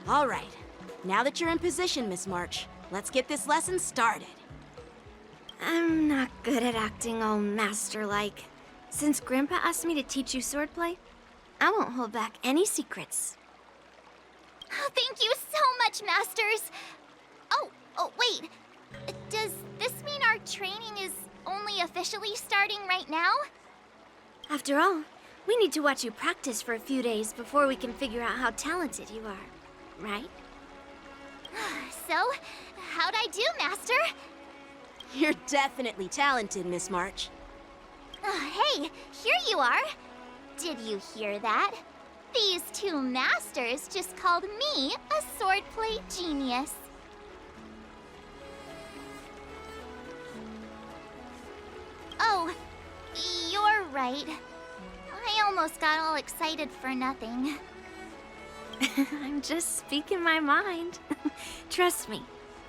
All right. Now that you're in position, Miss March, let's get this lesson started. I'm not good at acting all master-like. Since Grandpa asked me to teach you swordplay, I won't hold back any secrets. Oh, thank you so much, Masters! Oh, wait. Does this mean our training is only officially starting right now? After all, we need to watch you practice for a few days before we can figure out how talented you are, right? So, how'd I do, Master? You're definitely talented, Miss March. Hey, here you are. Did you hear that? These two masters just called me a swordplay genius. Oh, you're right. I almost got all excited for nothing. I'm just speaking my mind. Trust me,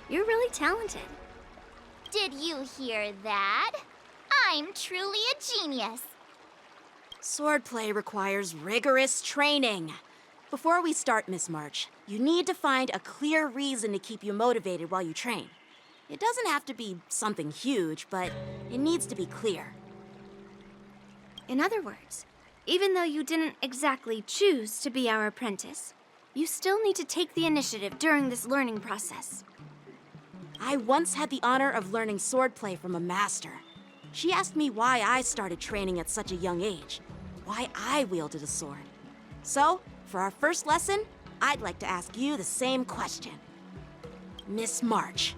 you're really talented. Did you hear that? I'm truly a genius. Swordplay requires rigorous training. Before we start, Miss March, you need to find a clear reason to keep you motivated while you train. It doesn't have to be something huge, but it needs to be clear. In other words, even though you didn't exactly choose to be our apprentice, you still need to take the initiative during this learning process. I once had the honor of learning swordplay from a master. She asked me why I started training at such a young age, why I wielded a sword. So, for our first lesson, I'd like to ask you the same question. Miss March,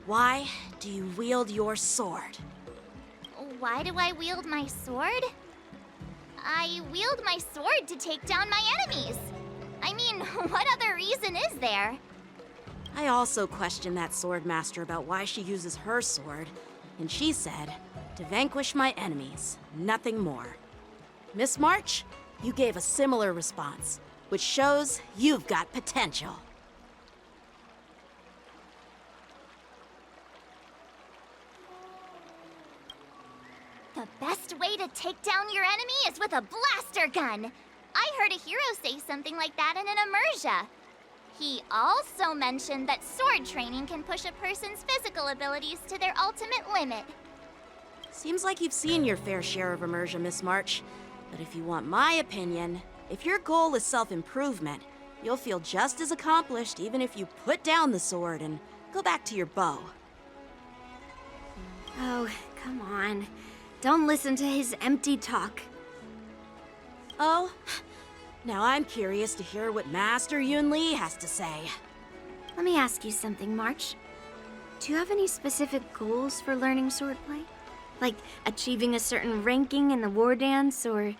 why do you wield your sword? Why do I wield my sword? I wield my sword to take down my enemies. I mean, what other reason is there? I also questioned that sword master about why she uses her sword, and she said, to vanquish my enemies, nothing more. Miss March, you gave a similar response, which shows you've got potential. The best way to take down your enemy is with a blaster gun. I heard a hero say something like that in an immersia. He also mentioned that sword training can push a person's physical abilities to their ultimate limit. Seems like you've seen your fair share of immersion, Miss March. But if you want my opinion, if your goal is self-improvement, you'll feel just as accomplished even if you put down the sword and go back to your bow. Oh, come on. Don't listen to his empty talk. Oh, now I'm curious to hear what Master Yun Li has to say. Let me ask you something, March. Do you have any specific goals for learning swordplay? Like achieving a certain ranking in the war dance, or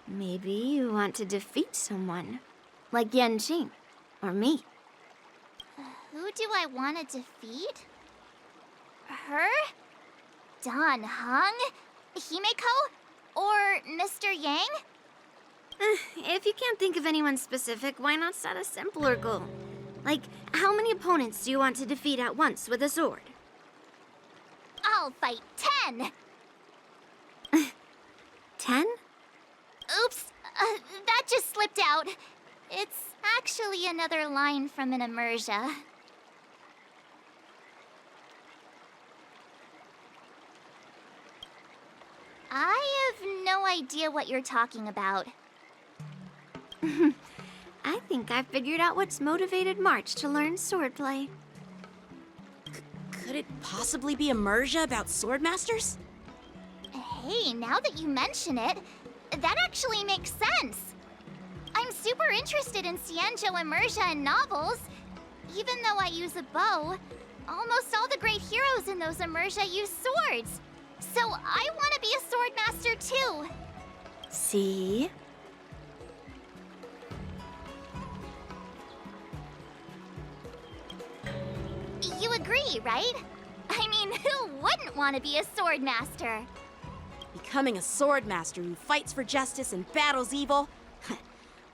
maybe you want to defeat someone, like Yan Qing, or me. Who do I want to defeat? Her? Dan Heng? Himeko? Or Mr. Yang? If you can't think of anyone specific, why not set a simpler goal? Like, how many opponents do you want to defeat at once with a sword? I'll fight 10! 10? Oops, that just slipped out. It's actually another line from an immersia. I have no idea what you're talking about. I think I figured out what's motivated March to learn swordplay. Could it possibly be immersia about sword masters? Hey, now that you mention it, that actually makes sense. I'm super interested in Xianzhou immersia and novels. Even though I use a bow, almost all the great heroes in those immersia use swords. So I want to be a sword master too. See? You agree, right? I mean, who wouldn't want to be a sword master? Becoming a sword master who fights for justice and battles evil?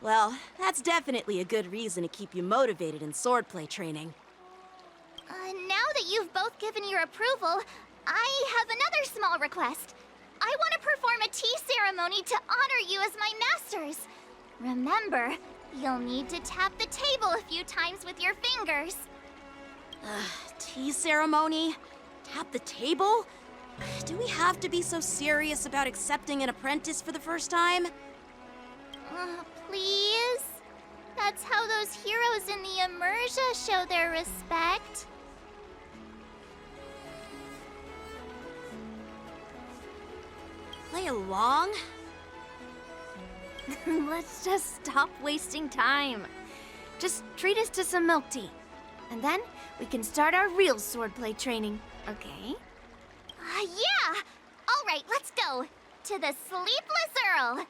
Well, that's definitely a good reason to keep you motivated in swordplay training. Now that you've both given your approval, I have another small request. I want to perform a tea ceremony to honor you as my masters. Remember, you'll need to tap the table a few times with your fingers. Tea ceremony? Tap the table? Do we have to be so serious about accepting an apprentice for the first time? Please? That's how those heroes in the Immersia show their respect. Play along? Let's just stop wasting time. Just treat us to some milk tea. And then we can start our real swordplay training, okay? Yeah! All right, let's go. To the Sleepless Earl.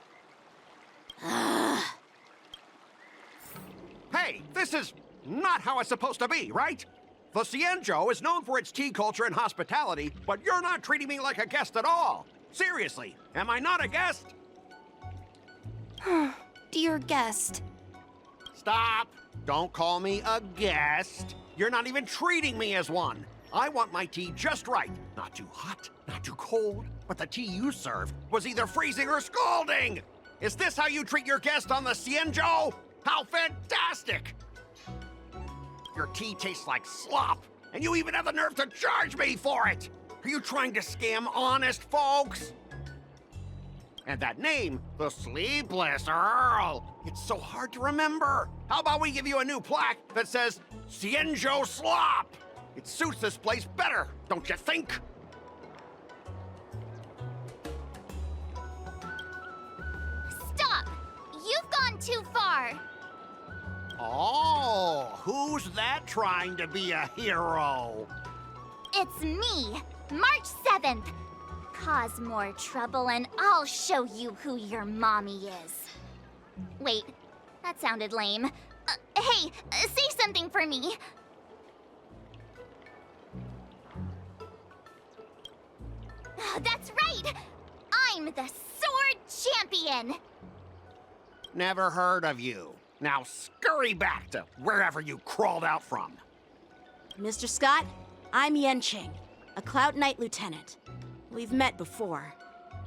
Hey, this is not how it's supposed to be, right? The Xianzhou is known for its tea culture and hospitality, but you're not treating me like a guest at all. Seriously, am I not a guest? Dear guest. Stop! Don't call me a guest. You're not even treating me as one. I want my tea just right. Not too hot, not too cold, but the tea you served was either freezing or scalding. Is this how you treat your guest on the Xianzhou? How fantastic! Your tea tastes like slop, and you even have the nerve to charge me for it! Are you trying to scam honest folks? And that name, the Sleepless Earl, it's so hard to remember. How about we give you a new plaque that says Xianzhou Slop? It suits this place better, don't you think? Stop! You've gone too far. Oh, who's that trying to be a hero? It's me, March 7th. Cause more trouble and I'll show you who your mommy is. Wait, that sounded lame. Hey, say something for me. That's right! I'm the Sword Champion! Never heard of you. Now scurry back to wherever you crawled out from. Mr. Scott, I'm Yenqing, a Cloud Knight lieutenant. We've met before,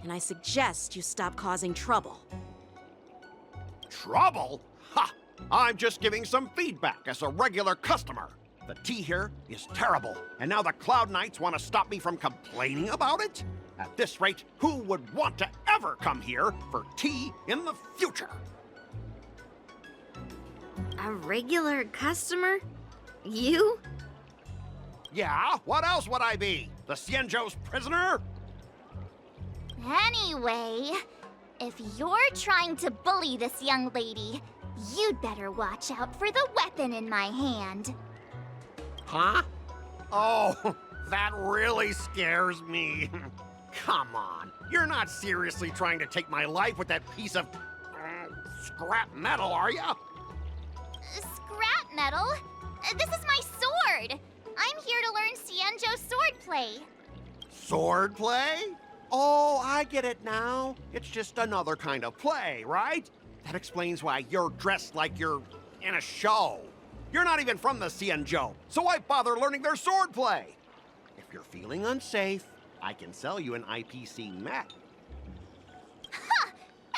and I suggest you stop causing trouble. Trouble? Ha! I'm just giving some feedback as a regular customer. The tea here is terrible, and now the Cloud Knights want to stop me from complaining about it? At this rate, who would want to ever come here for tea in the future? A regular customer? You? Yeah, what else would I be? The Xianzhou's prisoner? Anyway, if you're trying to bully this young lady, you'd better watch out for the weapon in my hand. Huh? Oh, that really scares me. Come on, you're not seriously trying to take my life with that piece of scrap metal, are you? Scrap metal? This is my sword! I'm here to learn Xianzhou swordplay. Swordplay? Oh, I get it now. It's just another kind of play, right? That explains why you're dressed like you're in a show. You're not even from the Xianzhou, so why bother learning their swordplay? If you're feeling unsafe, I can sell you an IPC mech. Ha!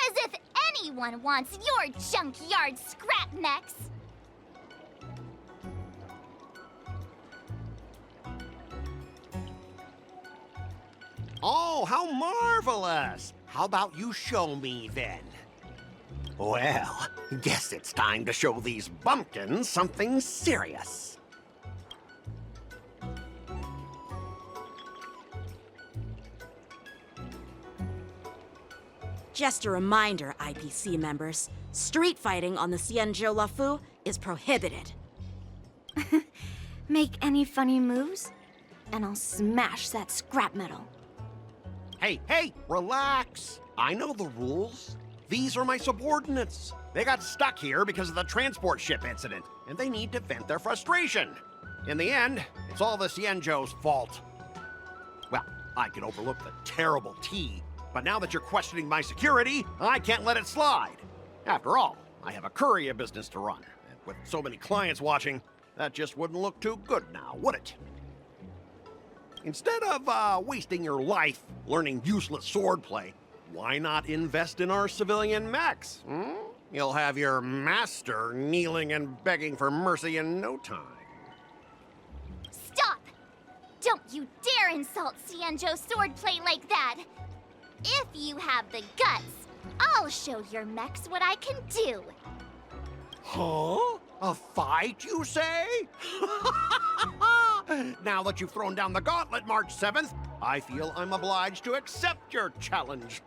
As if anyone wants your junkyard scrap mechs! Oh, how marvelous! How about you show me then? Well, guess it's time to show these bumpkins something serious. Just a reminder, IPC members, street fighting on the Xianzhou Lafu is prohibited. Make any funny moves, and I'll smash that scrap metal. Hey, relax. I know the rules. These are my subordinates. They got stuck here because of the transport ship incident, and they need to vent their frustration. In the end, it's all the Xianzhou's fault. Well, I can overlook the terrible tea, but now that you're questioning my security, I can't let it slide. After all, I have a courier business to run, and with so many clients watching, that just wouldn't look too good now, would it? Instead of wasting your life learning useless swordplay, why not invest in our civilian mechs? You'll have your master kneeling and begging for mercy in no time. Stop! Don't you dare insult Xianzhou swordplay like that! If you have the guts, I'll show your mechs what I can do. Huh? A fight, you say? Now that you've thrown down the gauntlet, March 7th, I feel I'm obliged to accept your challenge.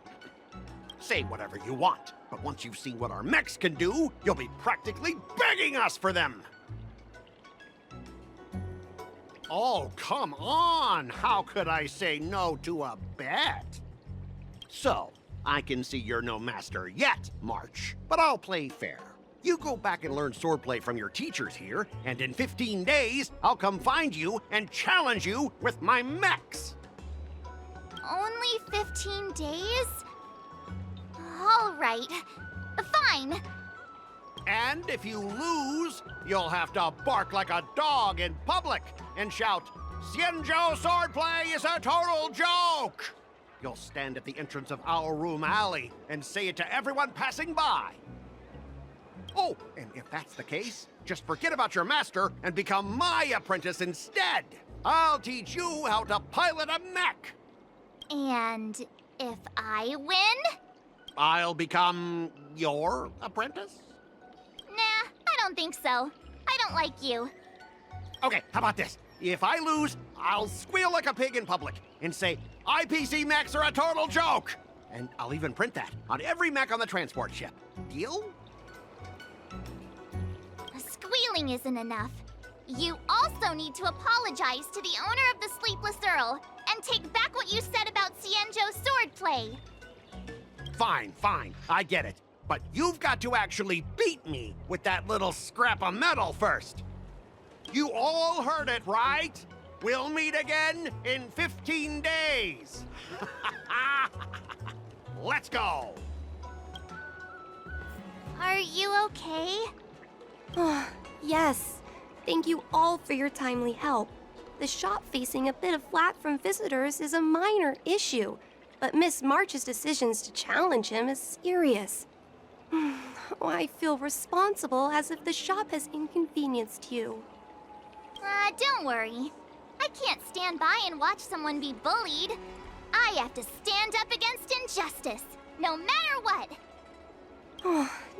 Say whatever you want, but once you've seen what our mechs can do, you'll be practically begging us for them. Oh, come on! How could I say no to a bet? So, I can see you're no master yet, March, but I'll play fair. You go back and learn swordplay from your teachers here, and in 15 days, I'll come find you and challenge you with my mechs. Only 15 days? All right. Fine. And if you lose, you'll have to bark like a dog in public and shout, "Xianzhou swordplay is a total joke!" You'll stand at the entrance of our room alley and say it to everyone passing by. Oh, and if that's the case, just forget about your master and become my apprentice instead. I'll teach you how to pilot a mech. And if I win? I'll become your apprentice? Nah, I don't think so. I don't like you. Okay, how about this? If I lose, I'll squeal like a pig in public and say, IPC mechs are a total joke! And I'll even print that on every mech on the transport ship. Deal? Squealing isn't enough. You also need to apologize to the owner of the Sleepless Earl and take back what you said about Xianzhou swordplay. Fine, fine, I get it. But you've got to actually beat me with that little scrap of metal first. You all heard it, right? We'll meet again in 15 days. Let's go. Are you okay? Yes. Thank you all for your timely help. The shop facing a bit of flack from visitors is a minor issue, but Miss March's decisions to challenge him is serious. I feel responsible as if the shop has inconvenienced you. Don't worry. I can't stand by and watch someone be bullied. I have to stand up against injustice, no matter what.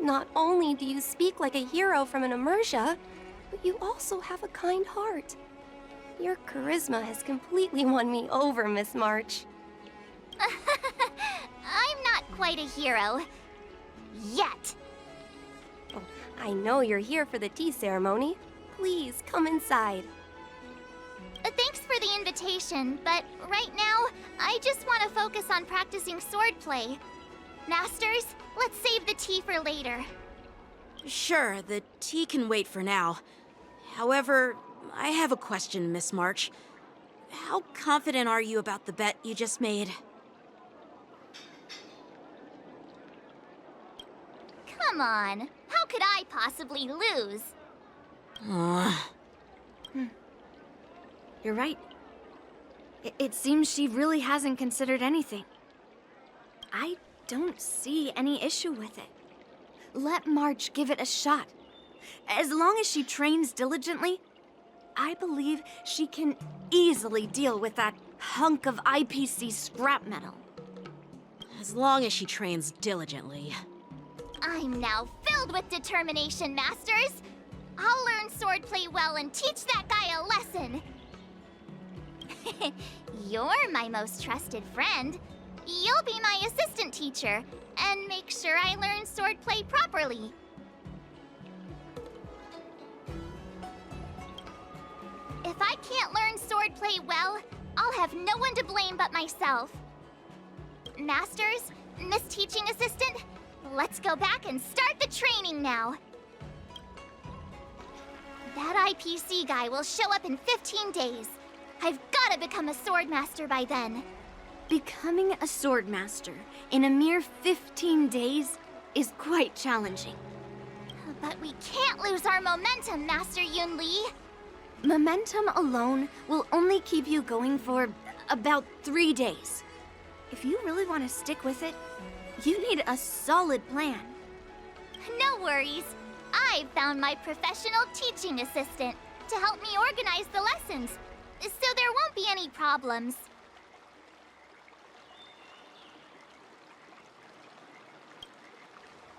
Not only do you speak like a hero from an immersia, but you also have a kind heart. Your charisma has completely won me over, Miss March. I'm not quite a hero. Yet. Oh, I know you're here for the tea ceremony. Please come inside. Thanks for the invitation, but right now, I just want to focus on practicing swordplay. Masters, let's save the tea for later. Sure, the tea can wait for now. However, I have a question, Miss March. How confident are you about the bet you just made? Come on, how could I possibly lose? You're right. It seems she really hasn't considered anything. I don't see any issue with it. Let March give it a shot. As long as she trains diligently, I believe she can easily deal with that hunk of IPC scrap metal. As long as she trains diligently. I'm now filled with determination, Masters. I'll learn swordplay well and teach that guy a lesson. You're my most trusted friend. You'll be my assistant teacher and make sure I learn swordplay properly. If I can't learn swordplay well, I'll have no one to blame but myself. Masters, Miss Teaching Assistant, let's go back and start the training now. That IPC guy will show up in 15 days. I've got to become a swordmaster by then. Becoming a swordmaster in a mere 15 days is quite challenging. But we can't lose our momentum, Master Yunli. Momentum alone will only keep you going for about 3 days. If you really want to stick with it, you need a solid plan. No worries. I found my professional teaching assistant to help me organize the lessons, so there won't be any problems.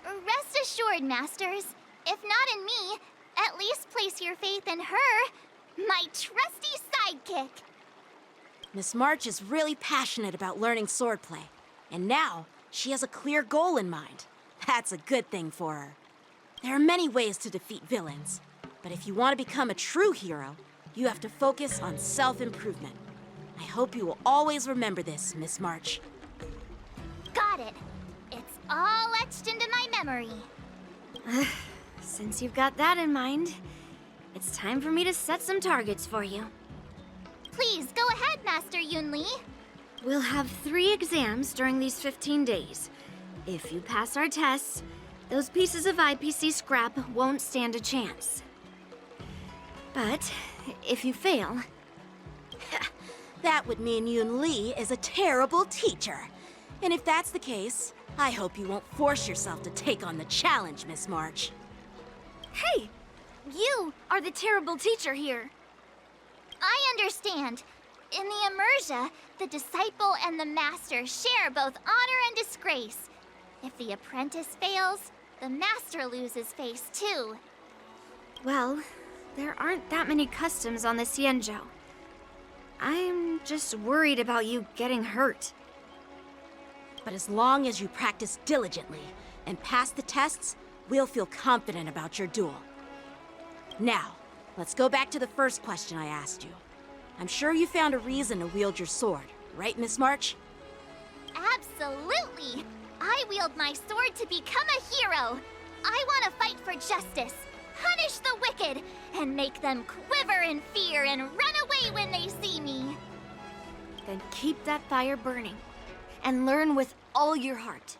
Rest assured, Masters. If not in me, at least place your faith in her, my trusty sidekick. Miss March is really passionate about learning swordplay, and now she has a clear goal in mind. That's a good thing for her. There are many ways to defeat villains, but if you want to become a true hero, you have to focus on self-improvement. I hope you will always remember this, Miss March. Got it. It's all etched into my memory. Since you've got that in mind, it's time for me to set some targets for you. Please, go ahead, Master Yunli. We'll have 3 exams during these 15 days. If you pass our tests, those pieces of IPC scrap won't stand a chance. But if you fail... That would mean Yun Li is a terrible teacher. And if that's the case, I hope you won't force yourself to take on the challenge, Miss March. Hey! You are the terrible teacher here. I understand. In the Immersia, the disciple and the master share both honor and disgrace. If the apprentice fails, the master loses face too. Well, there aren't that many customs on the Xianzhou. I'm just worried about you getting hurt. But as long as you practice diligently and pass the tests, we'll feel confident about your duel. Now, let's go back to the first question I asked you. I'm sure you found a reason to wield your sword, right, Miss March? Absolutely! I wield my sword to become a hero. I want to fight for justice, punish the wicked, and make them quiver in fear and run away when they see me. Then keep that fire burning, and learn with all your heart.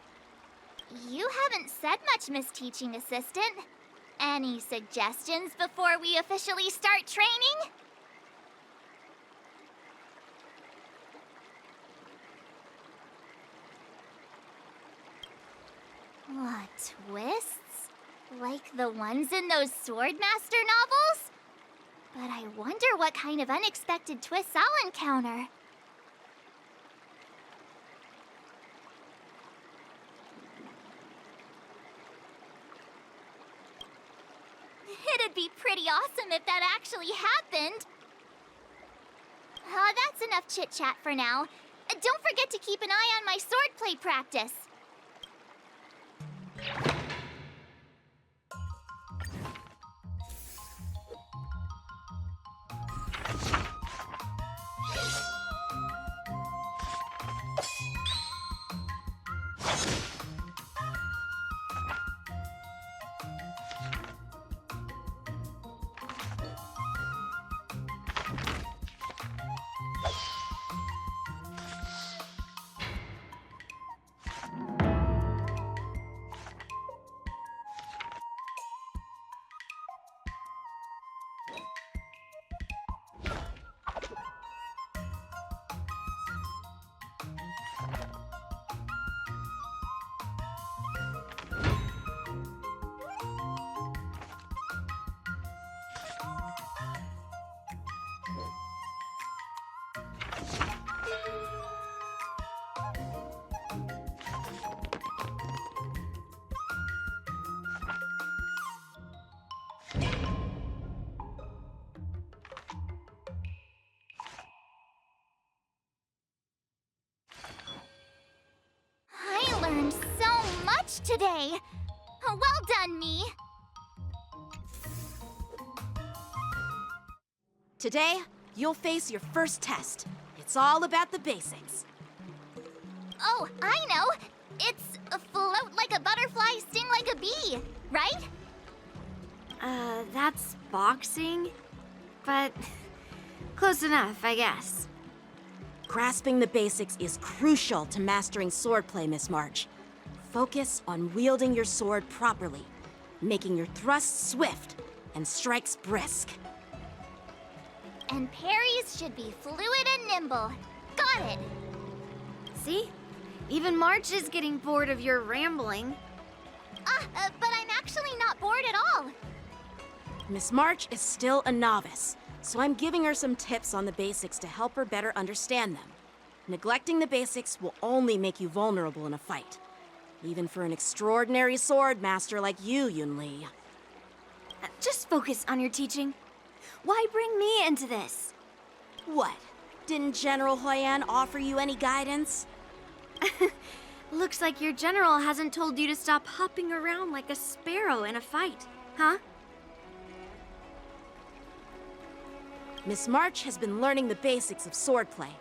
You haven't said much, Miss Teaching Assistant. Any suggestions before we officially start training? What, twists? Like the ones in those Swordmaster novels? But I wonder what kind of unexpected twists I'll encounter. It'd be pretty awesome if that actually happened. That's enough chit-chat for now. Don't forget to keep an eye on my swordplay practice. I learned so much today. Well done, me. Today, you'll face your first test. It's all about the basics. Oh, I know. It's float like a butterfly, sting like a bee, right? That's boxing? But close enough, I guess. Grasping the basics is crucial to mastering swordplay, Miss March. Focus on wielding your sword properly, making your thrusts swift and strikes brisk. And parries should be fluid and nimble. Got it. See? Even March is getting bored of your rambling. But I'm actually not bored at all. Miss March is still a novice, so I'm giving her some tips on the basics to help her better understand them. Neglecting the basics will only make you vulnerable in a fight. Even for an extraordinary sword master like you, Yunli. Just focus on your teaching. Why bring me into this? What? Didn't General Huyan offer you any guidance? Looks like your general hasn't told you to stop hopping around like a sparrow in a fight, huh? Miss March has been learning the basics of swordplay,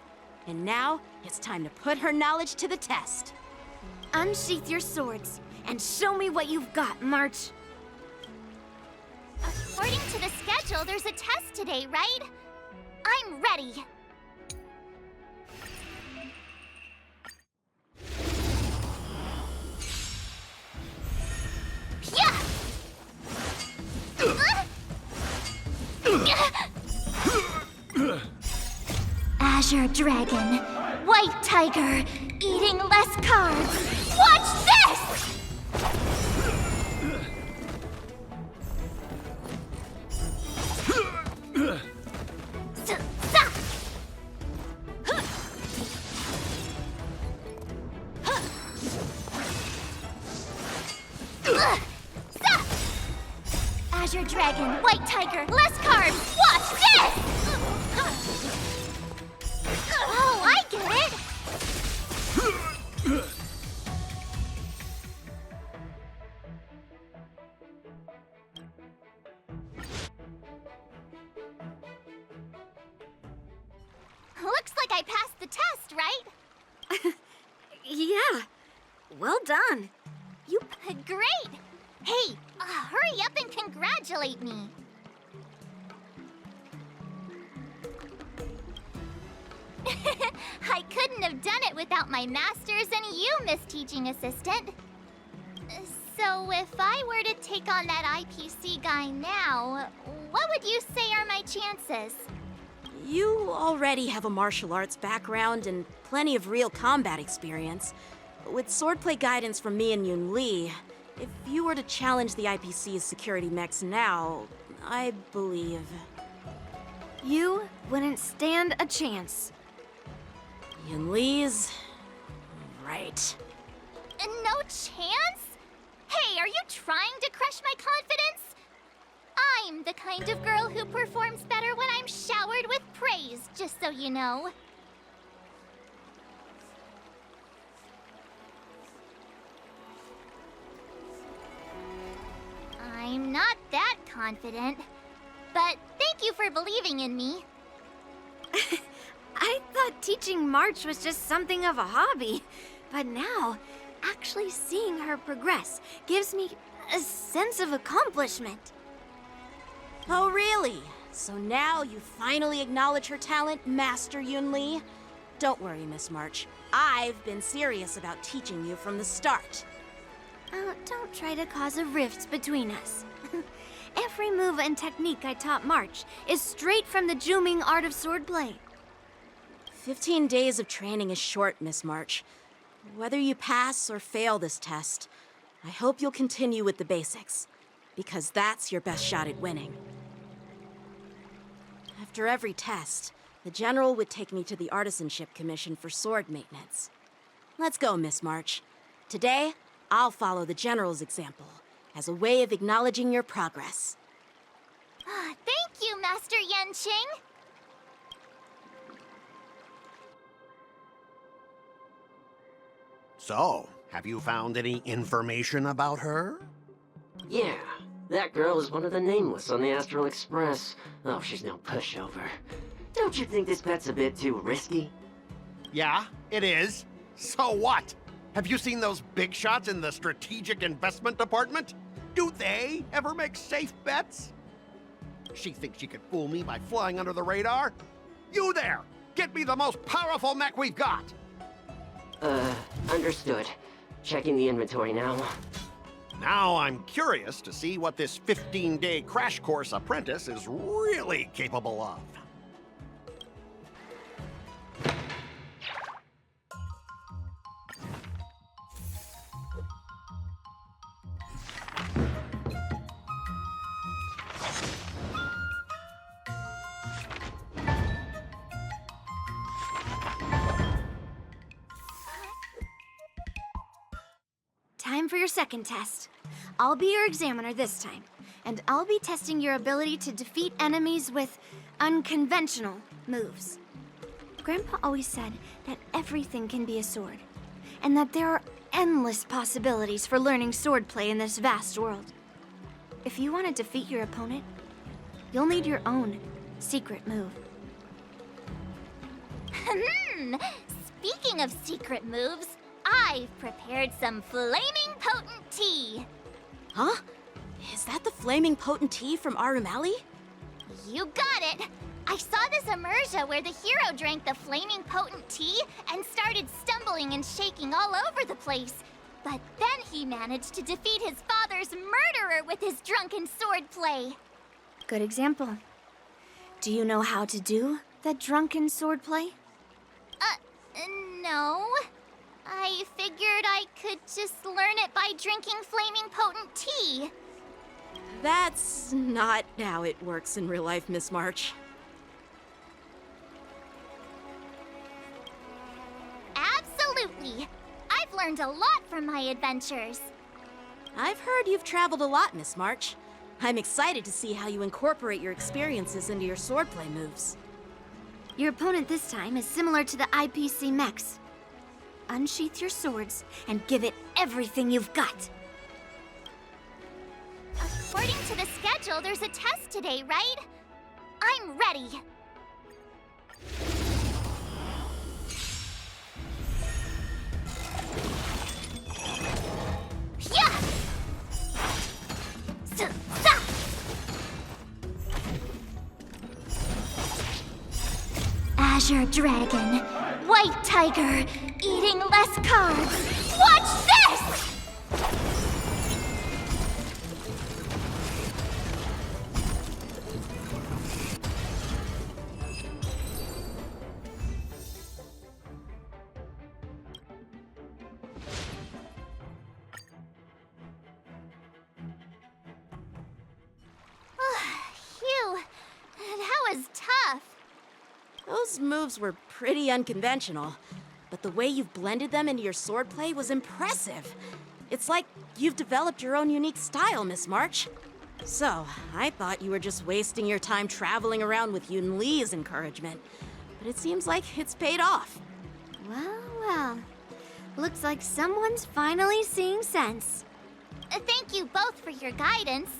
and now it's time to put her knowledge to the test. Unsheath your swords and show me what you've got, March. According to the schedule, there's a test today, right? I'm ready. Yeah! Azure Dragon, White Tiger, eating less carbs. Watch this! Azure Dragon, White Tiger, less carbs. Watch this! Oh, I get it! Looks like I passed the test, right? Yeah, well done. Great! Hey, hurry up and congratulate me. I couldn't have done it without my masters and you, Miss Teaching Assistant. So if I were to take on that IPC guy now, what would you say are my chances? You already have a martial arts background and plenty of real combat experience. With swordplay guidance from me and Yunli, if you were to challenge the IPC's security mechs now, I believe... You wouldn't stand a chance. Yunli's... right. No chance? Hey, are you trying to crush my confidence? I'm the kind of girl who performs better when I'm showered with praise, just so you know. I'm not that confident, but thank you for believing in me. I thought teaching March was just something of a hobby, but now, actually seeing her progress gives me a sense of accomplishment. Oh, really? So now you finally acknowledge her talent, Master Yunli? Don't worry, Miss March. I've been serious about teaching you from the start. Don't try to cause a rift between us. Every move and technique I taught March is straight from the Juming art of swordplay. 15 days of training is short, Miss March. Whether you pass or fail this test, I hope you'll continue with the basics, because that's your best shot at winning. After every test, the General would take me to the Artisanship Commission for sword maintenance. Let's go, Miss March. Today, I'll follow the General's example as a way of acknowledging your progress. Thank you, Master Yanqing. So, have you found any information about her? Yeah, that girl is one of the nameless on the Astral Express. Oh, she's no pushover. Don't you think this pet's a bit too risky? Yeah, it is. So what? Have you seen those big shots in the Strategic Investment Department? Do they ever make safe bets? She thinks she could fool me by flying under the radar? You there! Get me the most powerful mech we've got! Understood. Checking the inventory now. Now I'm curious to see what this 15-day crash course apprentice is really capable of. Time for your second test. I'll be your examiner this time, and I'll be testing your ability to defeat enemies with unconventional moves. Grandpa always said that everything can be a sword, and that there are endless possibilities for learning swordplay in this vast world. If you want to defeat your opponent, you'll need your own secret move. Speaking of secret moves, I've prepared some flaming potent tea. Huh? Is that the flaming potent tea from Arumali? You got it! I saw this immersion where the hero drank the flaming potent tea and started stumbling and shaking all over the place. But then he managed to defeat his father's murderer with his drunken swordplay. Good example. Do you know how to do the drunken swordplay? No. I figured I could just learn it by drinking flaming potent tea. That's not how it works in real life, Miss March. Absolutely. I've learned a lot from my adventures. I've heard you've traveled a lot, Miss March. I'm excited to see how you incorporate your experiences into your swordplay moves. Your opponent this time is similar to the IPC mechs. Unsheath your swords and give it everything you've got. According to the schedule, there's a test today, right? I'm ready. Yeah! Azure Dragon, White Tiger, eating less carbs. Watch this! Phew, that was tough. Those moves were pretty unconventional, but the way you've blended them into your swordplay was impressive. It's like you've developed your own unique style, Miss March. So, I thought you were just wasting your time traveling around with Yun Li's encouragement, but it seems like it's paid off. Well, well. Looks like someone's finally seeing sense. Thank you both for your guidance.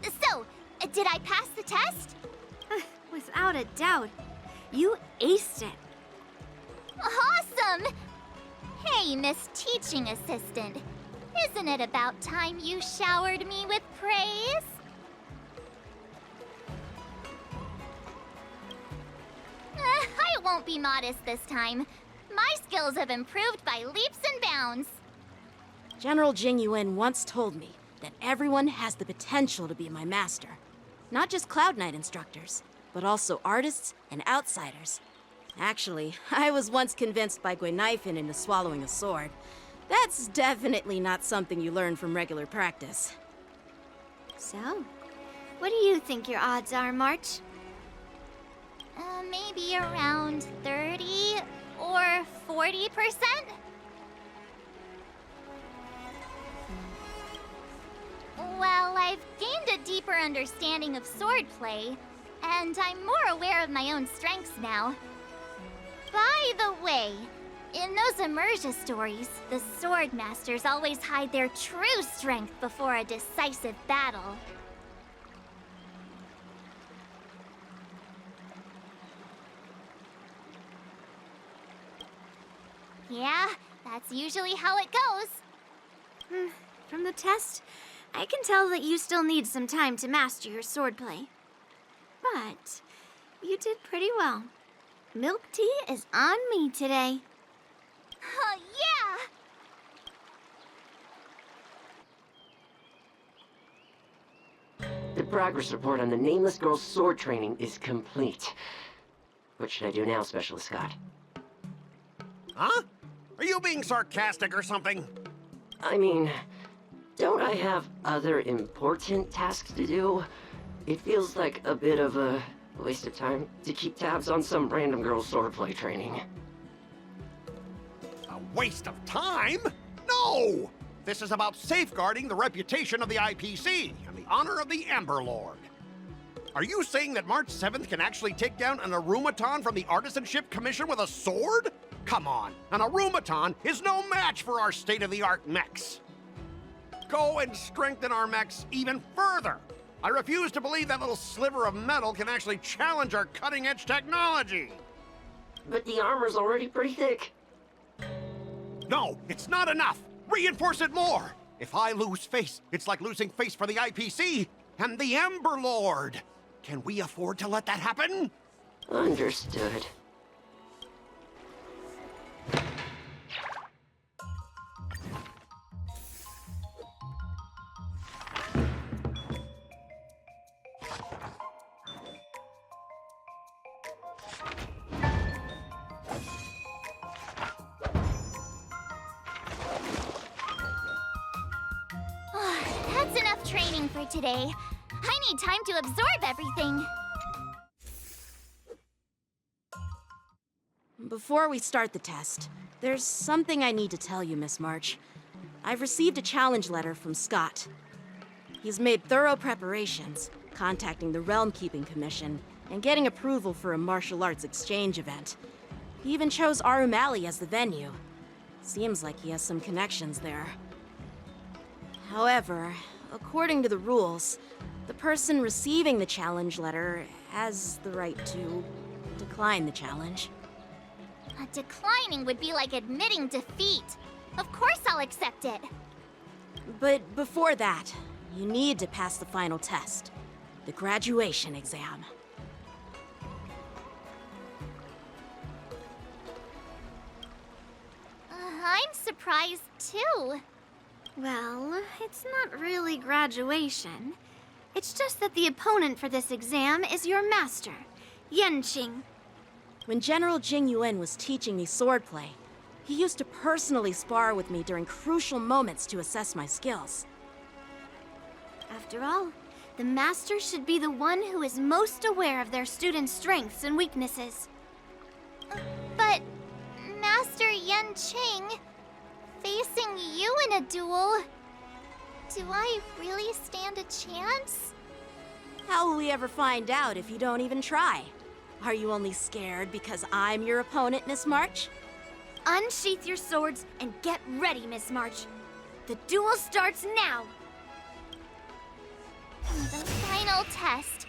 So, did I pass the test? Without a doubt. You aced it. Awesome! Hey, Miss Teaching Assistant. Isn't it about time you showered me with praise? I won't be modest this time. My skills have improved by leaps and bounds. General Jing Yuan once told me that everyone has the potential to be my master. Not just Cloud Knight instructors, but also artists and outsiders. Actually, I was once convinced by Guinifin into swallowing a sword. That's definitely not something you learn from regular practice. So, what do you think your odds are, March? Maybe around 30 or 40%? Well, I've gained a deeper understanding of swordplay, and I'm more aware of my own strengths now. By the way, in those immersion stories, the sword masters always hide their true strength before a decisive battle. Yeah, that's usually how it goes. From the test, I can tell that you still need some time to master your swordplay. But you did pretty well. Milk tea is on me today. Yeah! The progress report on the nameless girl's sword training is complete. What should I do now, Specialist Scott? Huh? Are you being sarcastic or something? I mean, Don't I have other important tasks to do? It feels like a bit of a waste of time to keep tabs on some random girl's swordplay training. A waste of time? No! This is about safeguarding the reputation of the IPC and the honor of the Ember Lord. Are you saying that March 7th can actually take down an Arumaton from the Artisanship Commission with a sword? Come on, an Arumaton is no match for our state-of-the-art mechs. Go and strengthen our mechs even further. I refuse to believe that little sliver of metal can actually challenge our cutting-edge technology. But the armor's already pretty thick. No, it's not enough. Reinforce it more. If I lose face, it's like losing face for the IPC and the Ember Lord. Can we afford to let that happen? Understood. That's enough training for today. I need time to absorb everything. Before we start the test, there's something I need to tell you, Miss March. I've received a challenge letter from Scott. He's made thorough preparations, contacting the Realm Keeping Commission and getting approval for a martial arts exchange event. He even chose Arumali as the venue. Seems like he has some connections there. However, according to the rules, the person receiving the challenge letter has the right to decline the challenge. Declining would be like admitting defeat. Of course I'll accept it. But before that, you need to pass the final test, the graduation exam. I'm surprised too. Well, it's not really graduation. It's just that the opponent for this exam is your master, Yenqing. When General Jing Yuan was teaching me swordplay, he used to personally spar with me during crucial moments to assess my skills. After all, the master should be the one who is most aware of their students' strengths and weaknesses. But, Master Yenqing, facing you in a duel, do I really stand a chance? How will we ever find out if you don't even try? Are you only scared because I'm your opponent, Miss March? Unsheath your swords and get ready, Miss March. The duel starts now. The final test.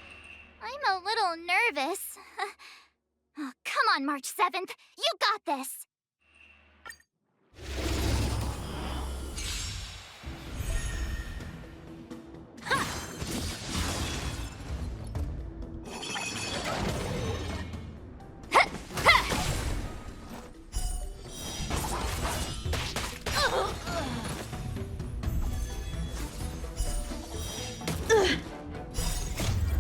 I'm a little nervous. Oh, come on, March 7th. You got this.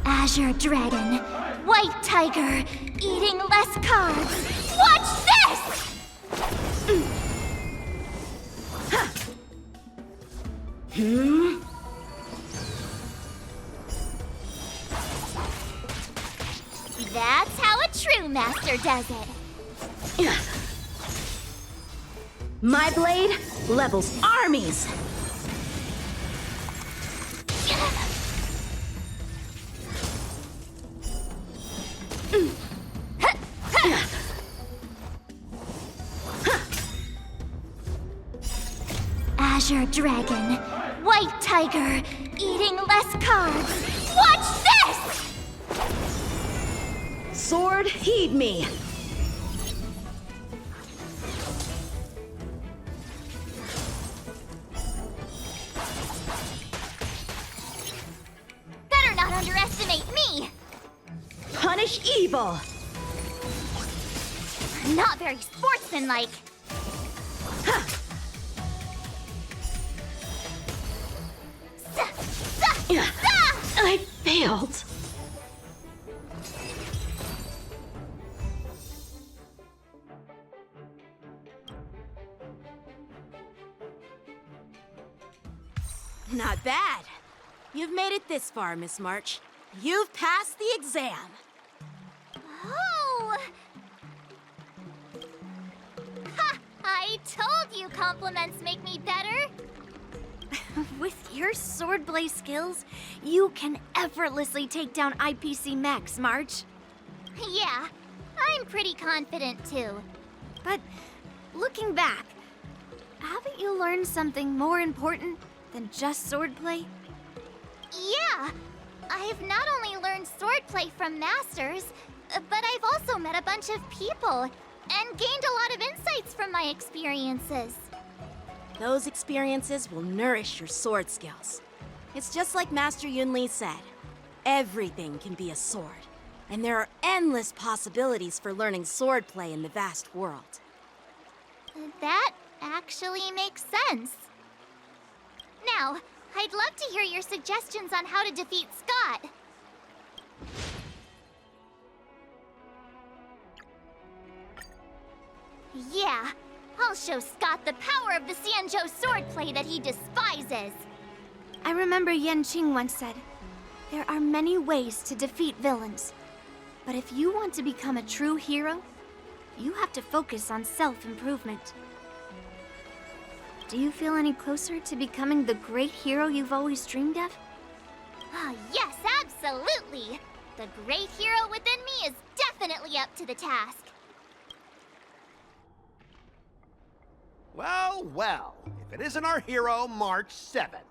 Azure Dragon, White Tiger, eating less carbs. Watch this! That's how a true master does it. My blade levels armies! Azure Dragon, White Tiger, eating less carbs. Watch this! Sword, heed me! Better not underestimate me! Punish evil! Not very sportsmanlike. I failed. bad. You've made it this far, Miss March. You've passed the exam. Oh! Ha! I told you compliments make me better. With your swordplay skills, you can effortlessly take down IPC mechs, March. Yeah, I'm pretty confident too. But looking back, haven't you learned something more important than just swordplay? Yeah, I've not only learned swordplay from masters, but I've also met a bunch of people and gained a lot of insights from my experiences. Those experiences will nourish your sword skills. It's just like Master Yunli said. Everything can be a sword, and there are endless possibilities for learning swordplay in the vast world. That actually makes sense. Now, I'd love to hear your suggestions on how to defeat Scott. Yeah, I'll show Scott the power of the Xianzhou swordplay that he despises. I remember Yan Qing once said, there are many ways to defeat villains. But if you want to become a true hero, you have to focus on self-improvement. Do you feel any closer to becoming the great hero you've always dreamed of? Ah, yes, absolutely. The great hero within me is definitely up to the task. Well, well, if it isn't our hero, March 7th.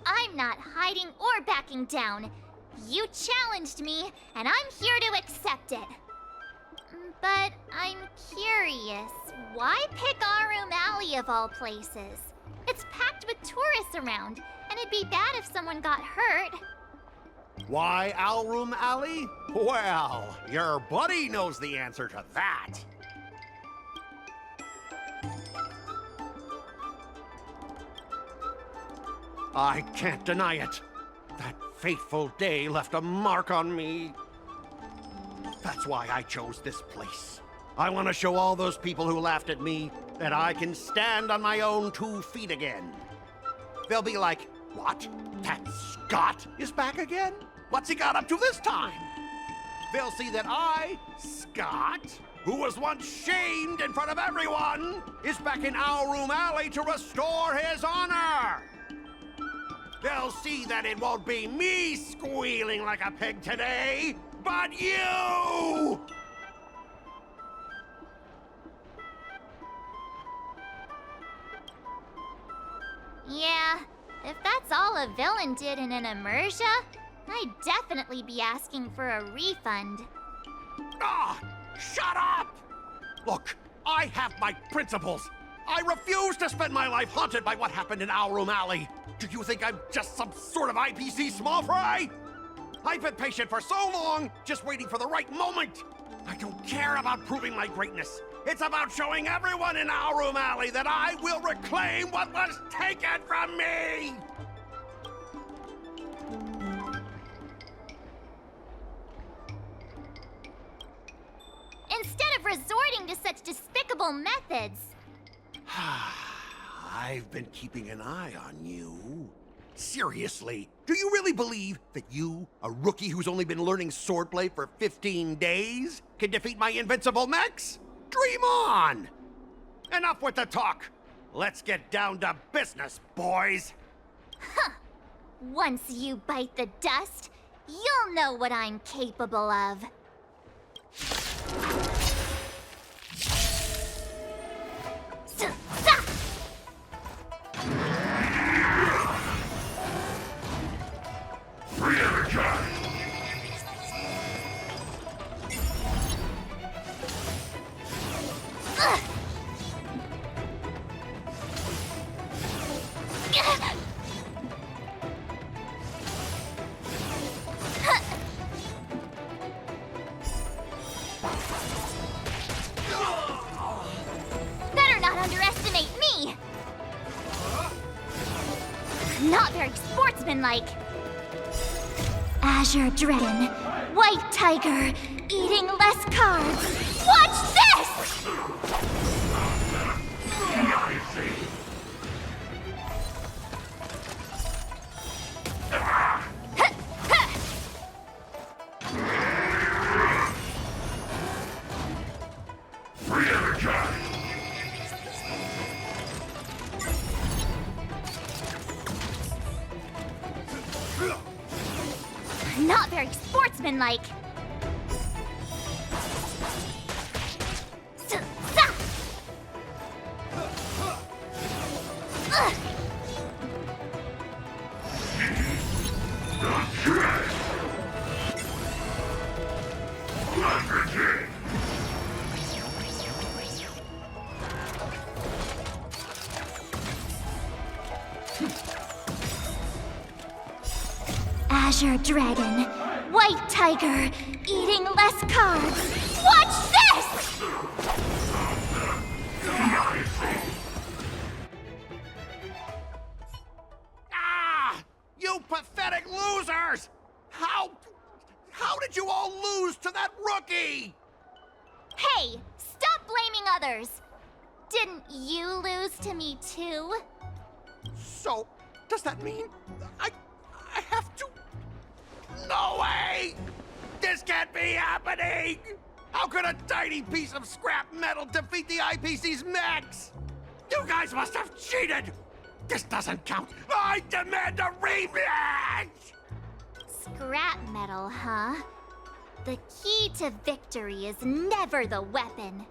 I'm not hiding or backing down. You challenged me, and I'm here to accept it. But I'm curious, why pick Arum Alley of all places? It's packed with tourists around, and it'd be bad if someone got hurt. Why Alroom Alley? Well, your buddy knows the answer to that. I can't deny it. That fateful day left a mark on me. That's why I chose this place. I want to show all those people who laughed at me that I can stand on my own 2 feet again. They'll be like, what? That Scott is back again? What's he got up to this time? They'll see that I, Scott, who was once shamed in front of everyone, is back in Alroom Alley to restore his honor. They'll see that it won't be me squealing like a pig today, but you! Yeah, if that's all a villain did in an immersia, I'd definitely be asking for a refund. Ah! Shut up! Look, I have my principles. I refuse to spend my life haunted by what happened in Alroom Alley. Do you think I'm just some sort of IPC small fry? I've been patient for so long, just waiting for the right moment. I don't care about proving my greatness. It's about showing everyone in Alroom Alley that I will reclaim what was taken from me! Instead of resorting to such despicable methods. I've been keeping an eye on you. Seriously, do you really believe that you, a rookie who's only been learning swordplay for 15 days, can defeat my invincible mechs? Dream on! Enough with the talk. Let's get down to business, boys. Once you bite the dust, you'll know what I'm capable of. Better not underestimate me! Not very sportsmanlike. Azure Dragon, White Tiger, eating less carbs. Watch this! unsportsmanlike. Azure Dragon, White Tiger, eating less carbs. Watch this! Ah! You pathetic losers! How did you all lose to that rookie? Hey, stop blaming others! Didn't you lose to me too? So, does that mean I have to? No way! This can't be happening! How could a tiny piece of scrap metal defeat the IPC's mechs? You guys must have cheated! This doesn't count! I demand a rematch! Scrap metal, huh? The key to victory is never the weapon.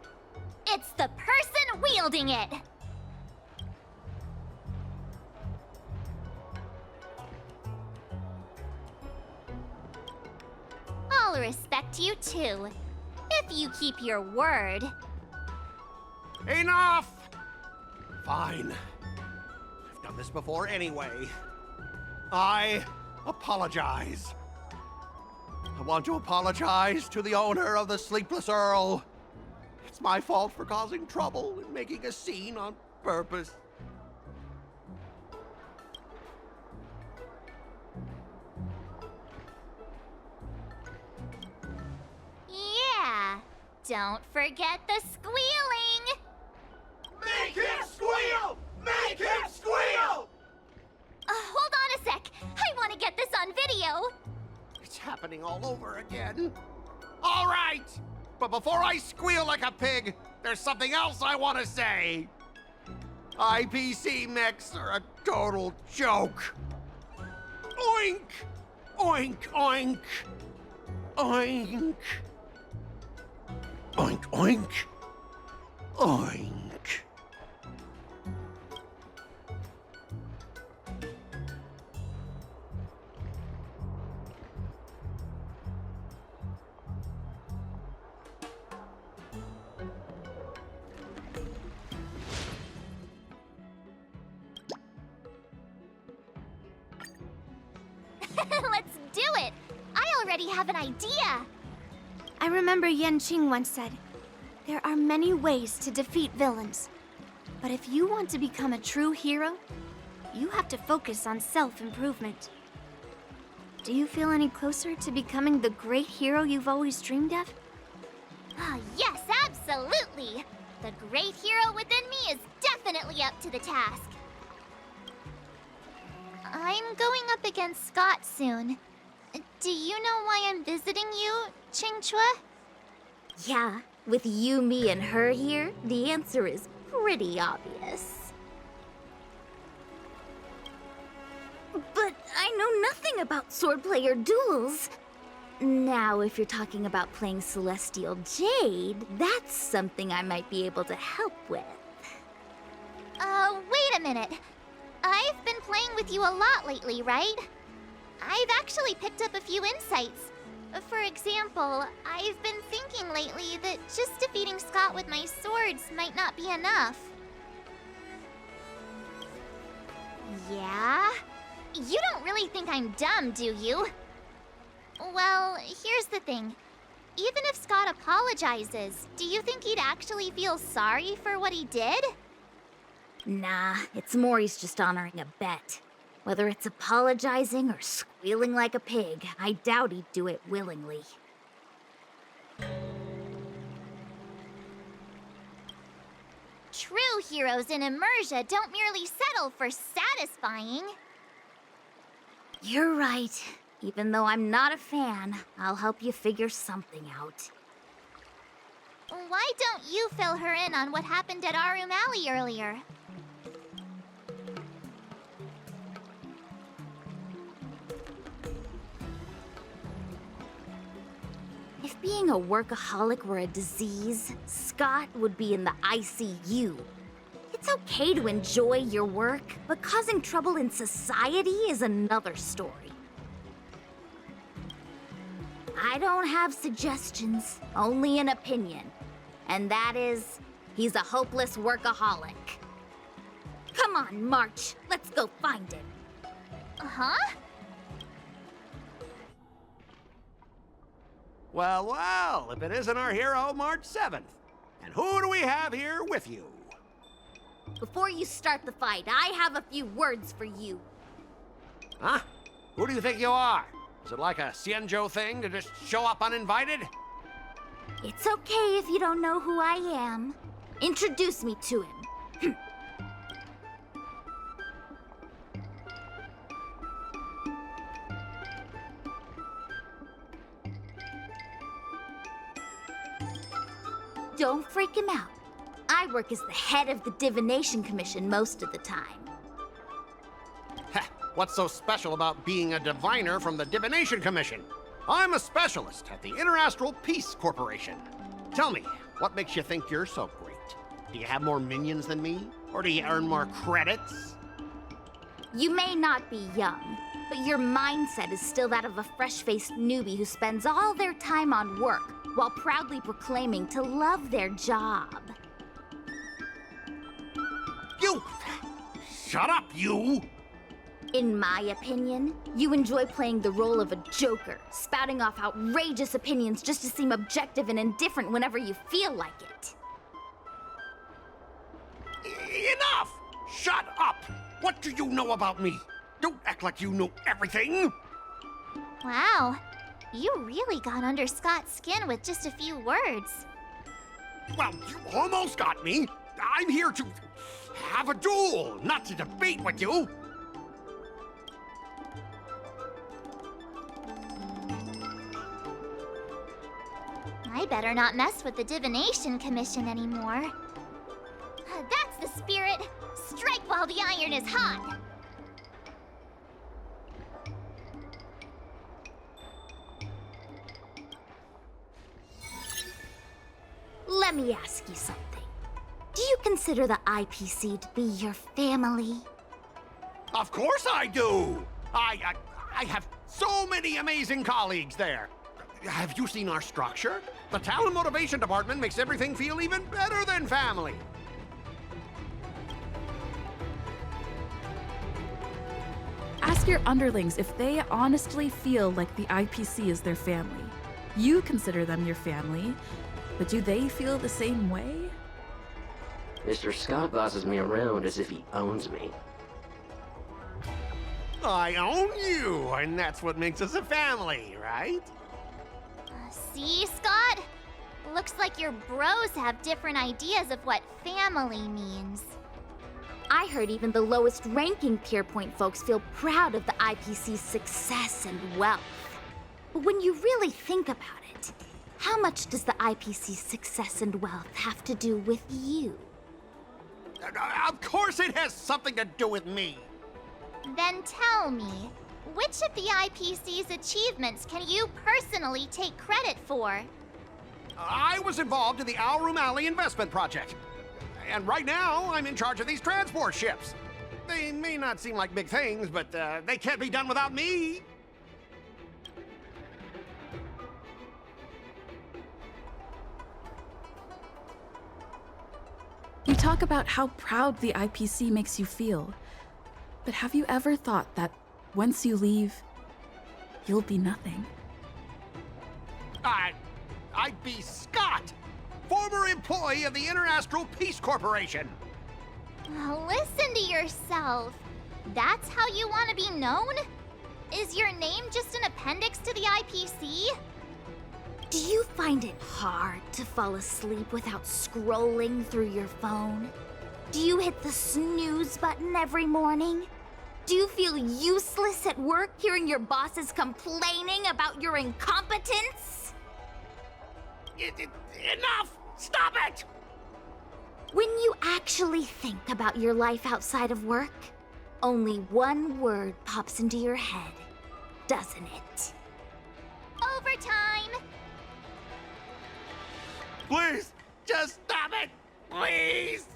It's the person wielding it! I'll respect you too, if you keep your word. Enough! Fine. I've done this before anyway. I apologize. I want to apologize to the owner of the Sleepless Earl. It's my fault for causing trouble and making a scene on purpose. Yeah, don't forget the squealing! Make him squeal! Make him squeal! Hold on a sec. I want to get this on video. It's happening all over again. All right! But before I squeal like a pig, there's something else I want to say. IPC mechs are a total joke. Oink! Oink, oink. Oink. Oink, oink. Oink. Let's do it. I already have an idea. I remember Yanqing once said, there are many ways to defeat villains. But if you want to become a true hero, you have to focus on self-improvement. Do you feel any closer to becoming the great hero you've always dreamed of? Yes, absolutely. The great hero within me is definitely up to the task. I'm going up against Scott soon. Do you know why I'm visiting you, Chinchua? Yeah, with you, me, and her here, the answer is pretty obvious. But I know nothing about swordplay or duels. Now, if you're talking about playing Celestial Jade, that's something I might be able to help with. Wait a minute. I've been playing with you a lot lately, right? I've actually picked up a few insights. For example, I've been thinking lately that just defeating Scott with my swords might not be enough. Yeah? You don't really think I'm dumb, do you? Well, here's the thing. Even if Scott apologizes, do you think he'd actually feel sorry for what he did? Nah, it's more he's just honoring a bet. Whether it's apologizing or squealing like a pig, I doubt he'd do it willingly. True heroes in Immersia don't merely settle for satisfying. You're right. Even though I'm not a fan, I'll help you figure something out. Why don't you fill her in on what happened at Arum Alley earlier? If being a workaholic were a disease, Scott would be in the ICU. It's okay to enjoy your work, but causing trouble in society is another story. I don't have suggestions, only an opinion. And that is, he's a hopeless workaholic. Come on, March, let's go find him. Huh? Well, well, if it isn't our hero, March 7th. And who do we have here with you? Before you start the fight, I have a few words for you. Huh? Who do you think you are? Is it like a Xianzhou thing to just show up uninvited? It's okay if you don't know who I am. Introduce me to him. Don't freak him out. I work as the head of the Divination Commission most of the time. Heh, what's so special about being a diviner from the Divination Commission? I'm a specialist at the Interastral Peace Corporation. Tell me, what makes you think you're so great? Do you have more minions than me? Or do you earn more credits? You may not be young, but your mindset is still that of a fresh-faced newbie who spends all their time on work while proudly proclaiming to love their job. You! Shut up, you! In my opinion, you enjoy playing the role of a joker, spouting off outrageous opinions just to seem objective and indifferent whenever you feel like it. Enough! Shut up! What do you know about me? Don't act like you know everything! Wow, you really got under Scott's skin with just a few words. Well, you almost got me. I'm here to have a duel, not to debate with you. I better not mess with the Divination Commission anymore. That's the spirit. Strike while the iron is hot. Let me ask you something. Do you consider the IPC to be your family? Of course I do. I have so many amazing colleagues there. Have you seen our structure? The talent motivation department makes everything feel even better than family. Ask your underlings if they honestly feel like the IPC is their family. You consider them your family, but do they feel the same way? Mr. Scott bosses me around as if he owns me. I own you, and that's what makes us a family, right? See, Scott? Looks like your bros have different ideas of what family means. I heard even the lowest ranking Pierpoint folks feel proud of the IPC's success and wealth. But when you really think about it, how much does the IPC's success and wealth have to do with you? Of course it has something to do with me. Then tell me, which of the IPC's achievements can you personally take credit for? I was involved in the Alroom Alley investment project. And right now, I'm in charge of these transport ships. They may not seem like big things, but they can't be done without me. You talk about how proud the IPC makes you feel. But have you ever thought that once you leave, you'll be nothing? I'd be Scott, former employee of the Interastral Peace Corporation. Listen to yourself. That's how you want to be known? Is your name just an appendix to the IPC? Do you find it hard to fall asleep without scrolling through your phone? Do you hit the snooze button every morning? Do you feel useless at work hearing your bosses complaining about your incompetence? Enough! Stop it! When you actually think about your life outside of work, only one word pops into your head, doesn't it? Overtime! Please, just stop it! Please!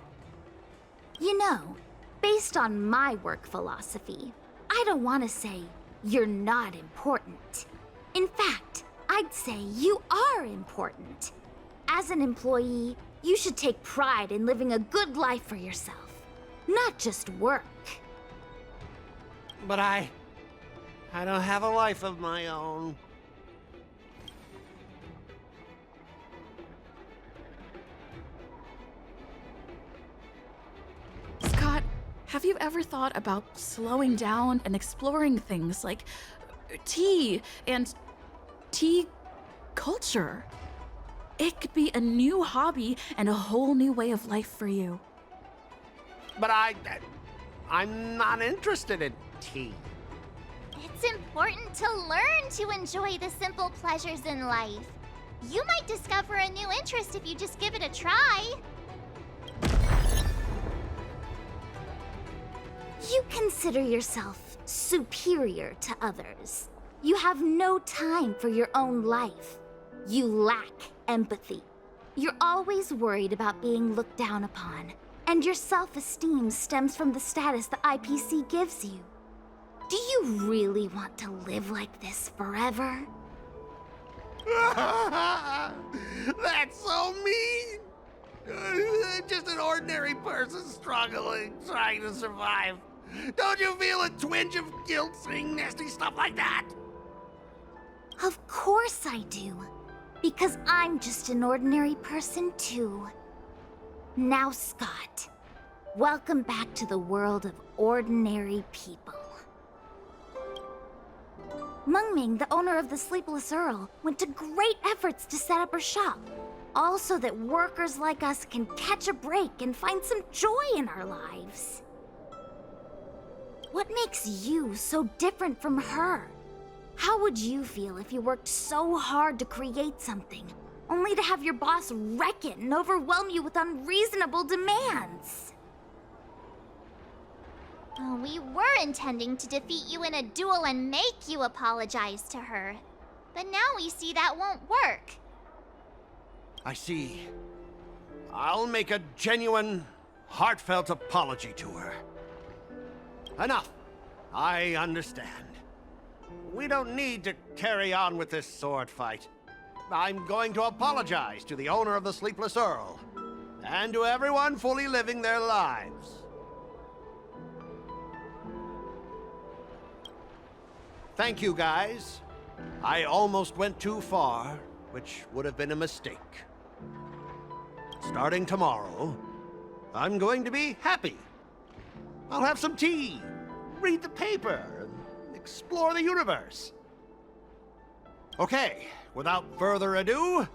You know, based on my work philosophy, I don't want to say you're not important. In fact, I'd say you are important. As an employee, you should take pride in living a good life for yourself, not just work. But I don't have a life of my own. Scott, have you ever thought about slowing down and exploring things like tea and tea culture? It could be a new hobby and a whole new way of life for you. But I'm not interested in tea. It's important to learn to enjoy the simple pleasures in life. You might discover a new interest if you just give it a try. You consider yourself superior to others. You have no time for your own life. You lack empathy. You're always worried about being looked down upon, and your self-esteem stems from the status the IPC gives you. Do you really want to live like this forever? That's so mean! Just an ordinary person struggling, trying to survive. Don't you feel a twinge of guilt saying nasty stuff like that? Of course I do. Because I'm just an ordinary person too. Now, Scott, welcome back to the world of ordinary people. Mengming, the owner of the Sleepless Earl, went to great efforts to set up her shop. All so that workers like us can catch a break and find some joy in our lives. What makes you so different from her? How would you feel if you worked so hard to create something, only to have your boss wreck it and overwhelm you with unreasonable demands? Oh, we were intending to defeat you in a duel and make you apologize to her. But now we see that won't work. I see. I'll make a genuine, heartfelt apology to her. Enough. I understand. We don't need to carry on with this sword fight. I'm going to apologize to the owner of the Sleepless Earl, and to everyone fully living their lives. Thank you, guys. I almost went too far, which would have been a mistake. Starting tomorrow, I'm going to be happy. I'll have some tea, read the paper, and explore the universe. Okay, without further ado,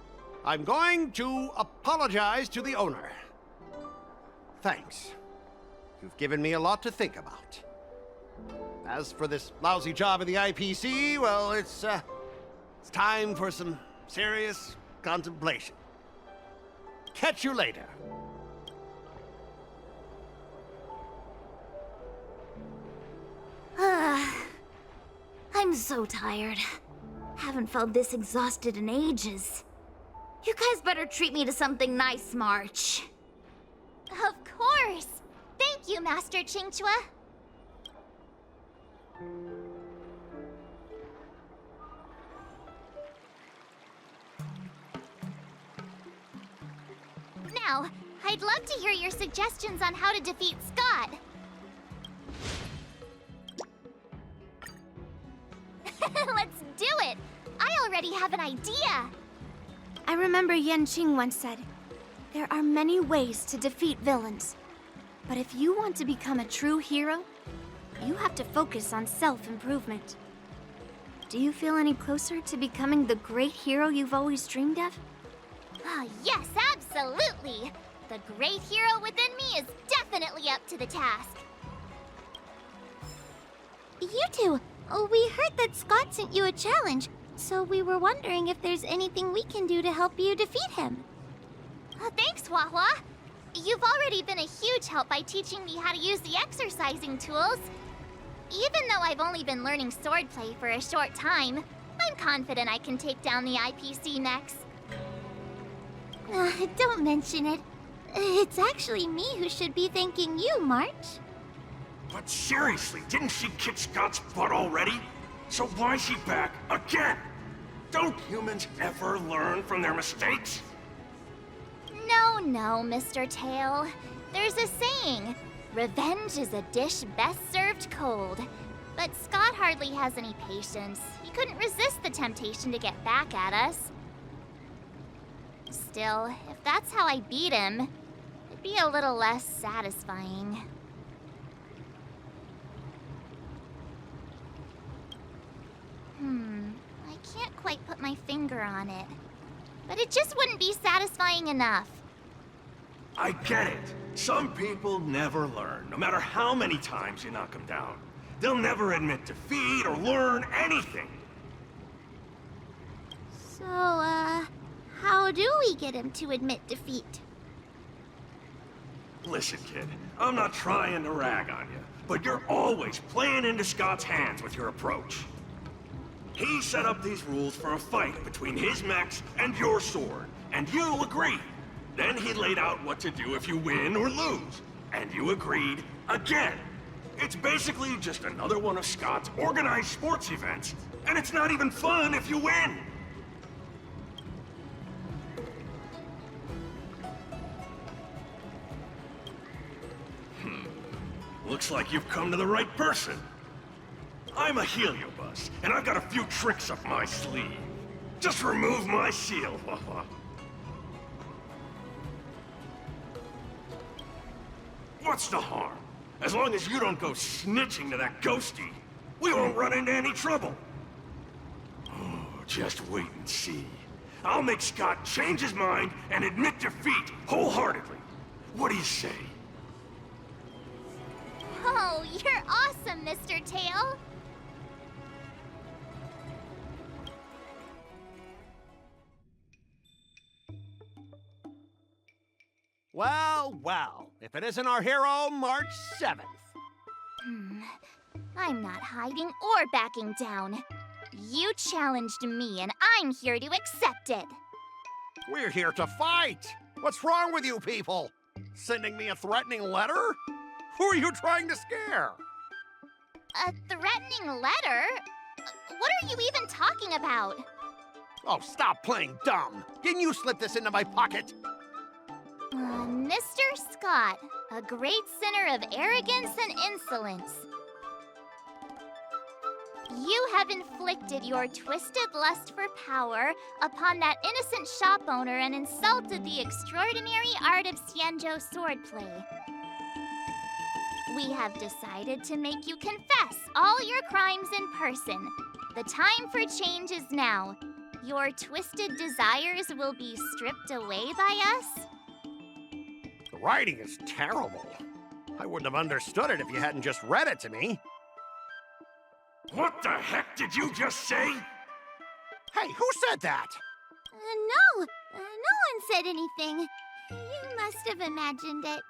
I'm going to apologize to the owner. Thanks. You've given me a lot to think about. As for this lousy job at the IPC, well, it's time for some serious contemplation. Catch you later. I'm so tired. Haven't felt this exhausted in ages. You guys better treat me to something nice, March. Of course! Thank you, Master Chinchua. Now, I'd love to hear your suggestions on how to defeat Scott. Let's do it! I already have an idea! I remember Yan Qing once said, there are many ways to defeat villains. But if you want to become a true hero, you have to focus on self-improvement. Do you feel any closer to becoming the great hero you've always dreamed of? Oh, yes, absolutely! The great hero within me is definitely up to the task. You two, we heard that Scott sent you a challenge, so we were wondering if there's anything we can do to help you defeat him. Thanks, Hua. You've already been a huge help by teaching me how to use the exercising tools. Even though I've only been learning swordplay for a short time, I'm confident I can take down the IPC next. Don't mention it. It's actually me who should be thanking you, March. But seriously, didn't she kick Scott's butt already? So why is she back again? Don't humans ever learn from their mistakes? No, Mr. Tail. There's a saying, revenge is a dish best served cold. But Scott hardly has any patience. He couldn't resist the temptation to get back at us. Still, if that's how I beat him, it'd be a little less satisfying. I can't quite put my finger on it. But it just wouldn't be satisfying enough. I get it. Some people never learn, no matter how many times you knock them down. They'll never admit defeat or learn anything. So, how do we get him to admit defeat? Listen, kid, I'm not trying to rag on you, but you're always playing into Scott's hands with your approach. He set up these rules for a fight between his mechs and your sword, and you agreed. Then he laid out what to do if you win or lose, and you agreed again. It's basically just another one of Scott's organized sports events, and it's not even fun if you win. Looks like you've come to the right person. I'm a heliobus, and I've got a few tricks up my sleeve. Just remove my seal. What's the harm? As long as you don't go snitching to that ghosty, we won't run into any trouble. Oh, just wait and see. I'll make Scott change his mind and admit defeat wholeheartedly. What do you say? Oh, you're awesome, Mr. Tail. Well, if it isn't our hero, March 7th. I'm not hiding or backing down. You challenged me, and I'm here to accept it. We're here to fight. What's wrong with you people? Sending me a threatening letter? Who are you trying to scare? A threatening letter? What are you even talking about? Oh, stop playing dumb. Didn't you slip this into my pocket? Mr. Scott, a great sinner of arrogance and insolence. You have inflicted your twisted lust for power upon that innocent shop owner and insulted the extraordinary art of Xianzhou swordplay. We have decided to make you confess all your crimes in person. The time for change is now. Your twisted desires will be stripped away by us. The writing is terrible. I wouldn't have understood it if you hadn't just read it to me. What the heck did you just say? Hey, who said that? No one said anything. You must have imagined it.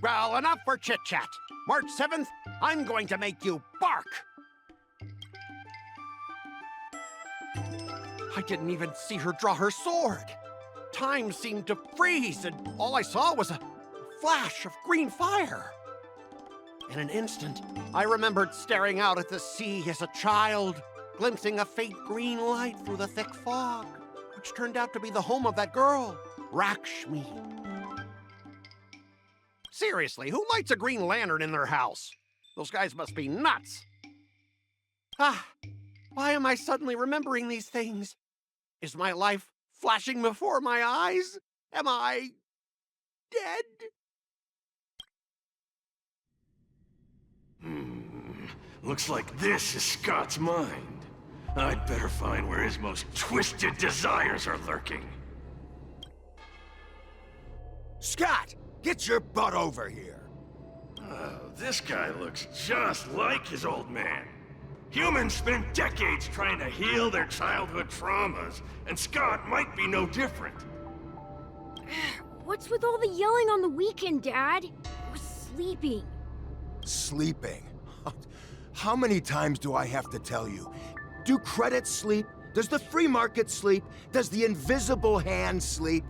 Well, enough for chit-chat. March 7th, I'm going to make you bark. I didn't even see her draw her sword. Time seemed to freeze, and all I saw was a flash of green fire. In an instant, I remembered staring out at the sea as a child, glimpsing a faint green light through the thick fog, which turned out to be the home of that girl, Rakshmi. Seriously, who lights a green lantern in their house? Those guys must be nuts. Why am I suddenly remembering these things? Is my life flashing before my eyes? Am I dead? Looks like this is Scott's mind. I'd better find where his most twisted desires are lurking. Scott, get your butt over here. Oh, this guy looks just like his old man. Humans spent decades trying to heal their childhood traumas, and Scott might be no different. What's with all the yelling on the weekend, Dad? We're sleeping. Sleeping? How many times do I have to tell you? Do credits sleep? Does the free market sleep? Does the invisible hand sleep?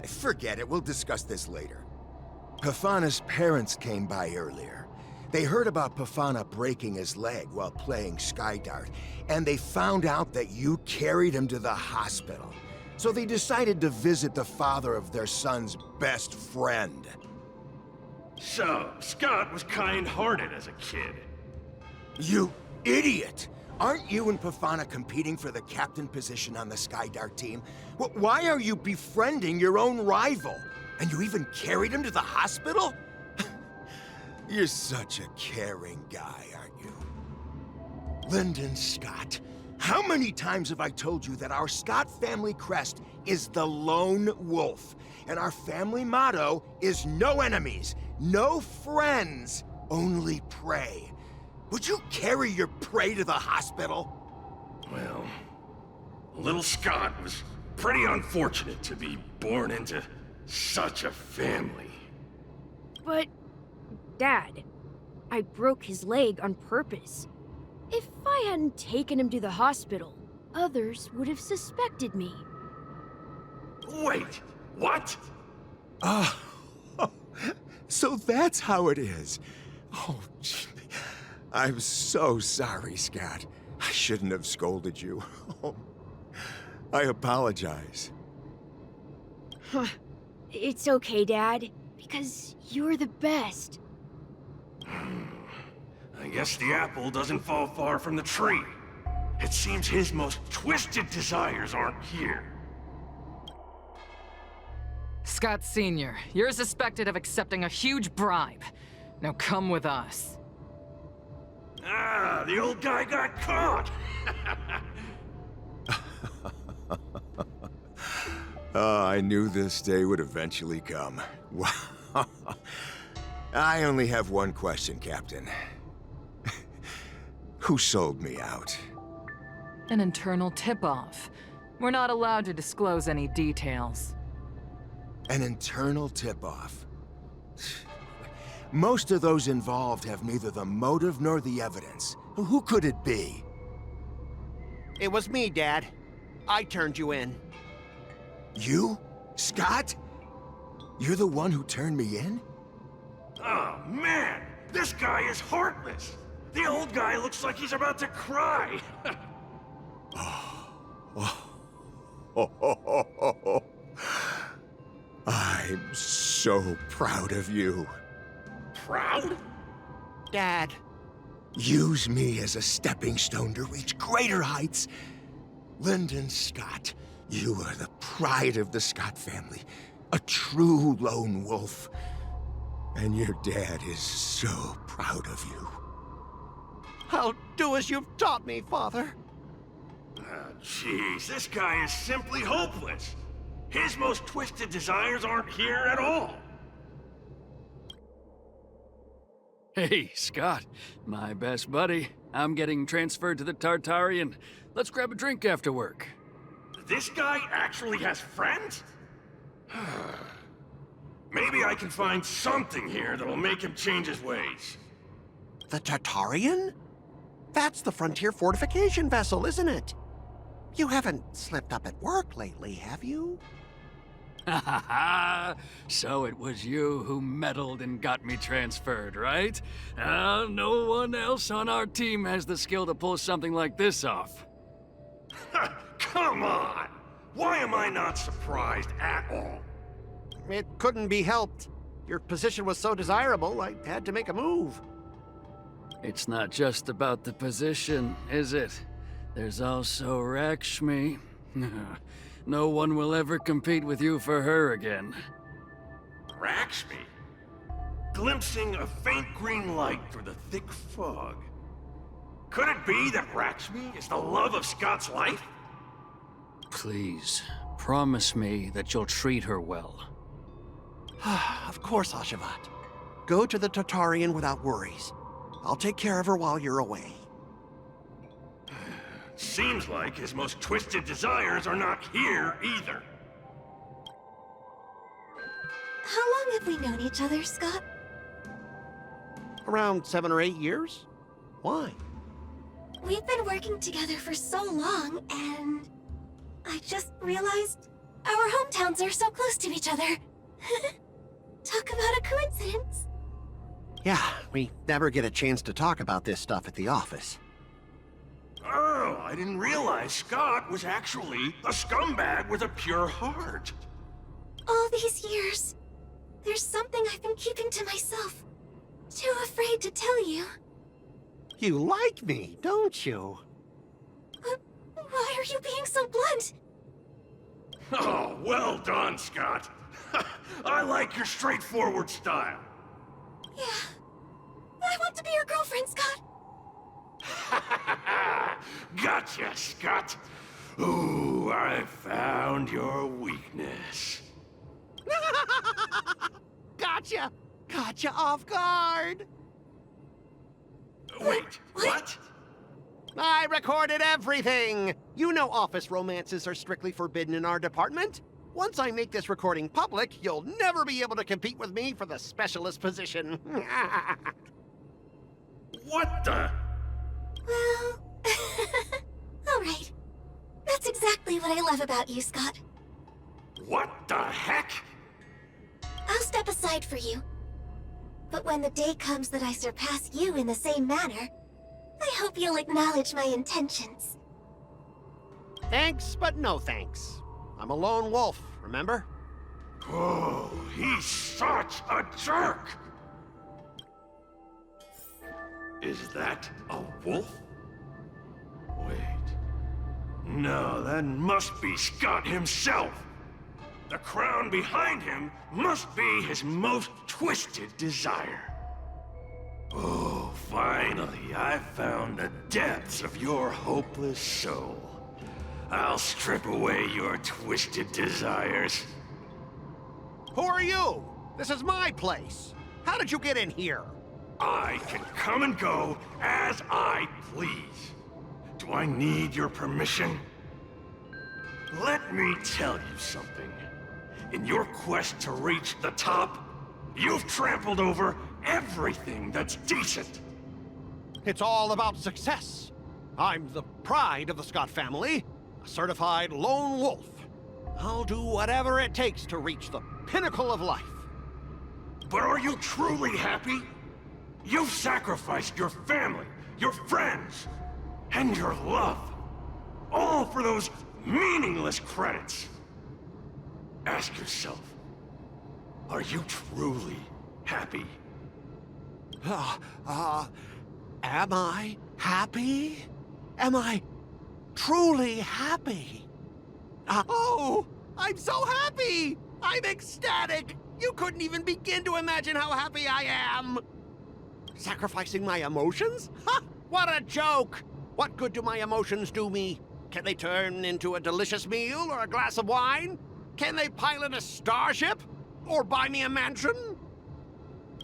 Forget it, we'll discuss this later. Pafana's parents came by earlier. They heard about Pafana breaking his leg while playing Skydart, and they found out that you carried him to the hospital. So they decided to visit the father of their son's best friend. So, Scott was kind-hearted as a kid. You idiot! Aren't you and Pafana competing for the captain position on the Skydart team? Why are you befriending your own rival? And you even carried him to the hospital? You're such a caring guy, aren't you? Lyndon Scott, how many times have I told you that our Scott family crest is the Lone Wolf, and our family motto is no enemies, no friends, only prey. Would you carry your prey to the hospital? Well, little Scott was pretty unfortunate to be born into such a family. But, Dad, I broke his leg on purpose. If I hadn't taken him to the hospital, others would have suspected me. Wait, what? So that's how it is. Oh, gee. I'm so sorry, Scott. I shouldn't have scolded you. Oh, I apologize. It's okay, Dad, because you're the best. I guess the apple doesn't fall far from the tree. It seems his most twisted desires aren't here. Scott Sr., you're suspected of accepting a huge bribe. Now come with us. Ah, the old guy got caught! I knew this day would eventually come. Wow. I only have one question, Captain. Who sold me out? An internal tip-off. We're not allowed to disclose any details. An internal tip-off. Most of those involved have neither the motive nor the evidence. Who could it be? It was me, Dad. I turned you in. You? Scott? You're the one who turned me in? Oh, man! This guy is heartless! The old guy looks like he's about to cry! I'm so proud of you. Proud? Dad. Use me as a stepping stone to reach greater heights. Lyndon Scott, you are the pride of the Scott family. A true lone wolf. And your dad is so proud of you. I'll do as you've taught me, Father. Jeez, this guy is simply hopeless. His most twisted desires aren't here at all. Hey, Scott, my best buddy. I'm getting transferred to the Tartarian. Let's grab a drink after work. This guy actually has friends? Maybe I can find something here that'll make him change his ways. The Tartarian? That's the frontier fortification vessel, isn't it? You haven't slipped up at work lately, have you? Ha ha ha! So it was you who meddled and got me transferred, right? No one else on our team has the skill to pull something like this off. Come on! Why am I not surprised at all? It couldn't be helped. Your position was so desirable, I had to make a move. It's not just about the position, is it? There's also Rakshmi. No one will ever compete with you for her again. Rakshmi? Glimpsing a faint green light through the thick fog. Could it be that Rakshmi is the love of Scott's life? Please, promise me that you'll treat her well. Of course, Ashavat. Go to the Tartarian without worries. I'll take care of her while you're away. Seems like his most twisted desires are not here either. How long have we known each other, Scott? Around 7 or 8 years? Why? We've been working together for so long, and I just realized Our hometowns are so close to each other. Talk about a coincidence. Yeah, we never get a chance to talk about this stuff at the office. Oh, I didn't realize Scott was actually a scumbag with a pure heart. All these years, there's something I've been keeping to myself. Too afraid to tell you. You like me, don't you? Why are you being so blunt? Oh, well done, Scott. I like your straightforward style. Yeah. I want to be your girlfriend, Scott. Gotcha, Scott. Ooh, I found your weakness. Gotcha! Gotcha off guard! Wait, what? I recorded everything! You know office romances are strictly forbidden in our department. Once I make this recording public, you'll never be able to compete with me for the specialist position. What the? Well... Alright. That's exactly what I love about you, Scott. What the heck? I'll step aside for you. But when the day comes that I surpass you in the same manner, I hope you'll acknowledge my intentions. Thanks, but no thanks. I'm a lone wolf, remember? Oh, he's such a jerk! Is that a wolf? Wait. No, that must be Scott himself. The crown behind him must be his most twisted desire. Oh, finally, I found the depths of your hopeless soul. I'll strip away your twisted desires. Who are you? This is my place. How did you get in here? I can come and go as I please. Do I need your permission? Let me tell you something. In your quest to reach the top, you've trampled over everything that's decent. It's all about success. I'm the pride of the Scott family, a certified lone wolf. I'll do whatever it takes to reach the pinnacle of life. But are you truly happy? You've sacrificed your family, your friends, and your love. All for those meaningless credits. Ask yourself, are you truly happy? Am I happy? Am I truly happy? Oh, I'm so happy! I'm ecstatic! You couldn't even begin to imagine how happy I am! Sacrificing my emotions? Ha! What a joke! What good do my emotions do me? Can they turn into a delicious meal or a glass of wine? Can they pilot a starship? Or buy me a mansion?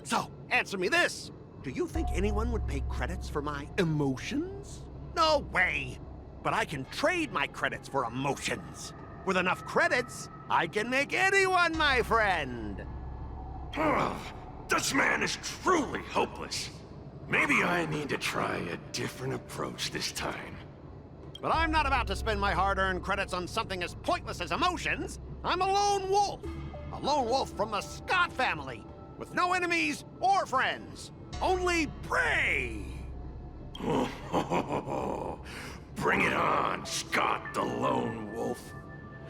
So, answer me this. Do you think anyone would pay credits for my emotions? No way! But I can trade my credits for emotions. With enough credits, I can make anyone my friend. This man is truly hopeless. Maybe I need to try a different approach this time. But I'm not about to spend my hard-earned credits on something as pointless as emotions. I'm a lone wolf. A lone wolf from the Scott family, with no enemies or friends. Only prey! Bring it on, Scott the Lone Wolf.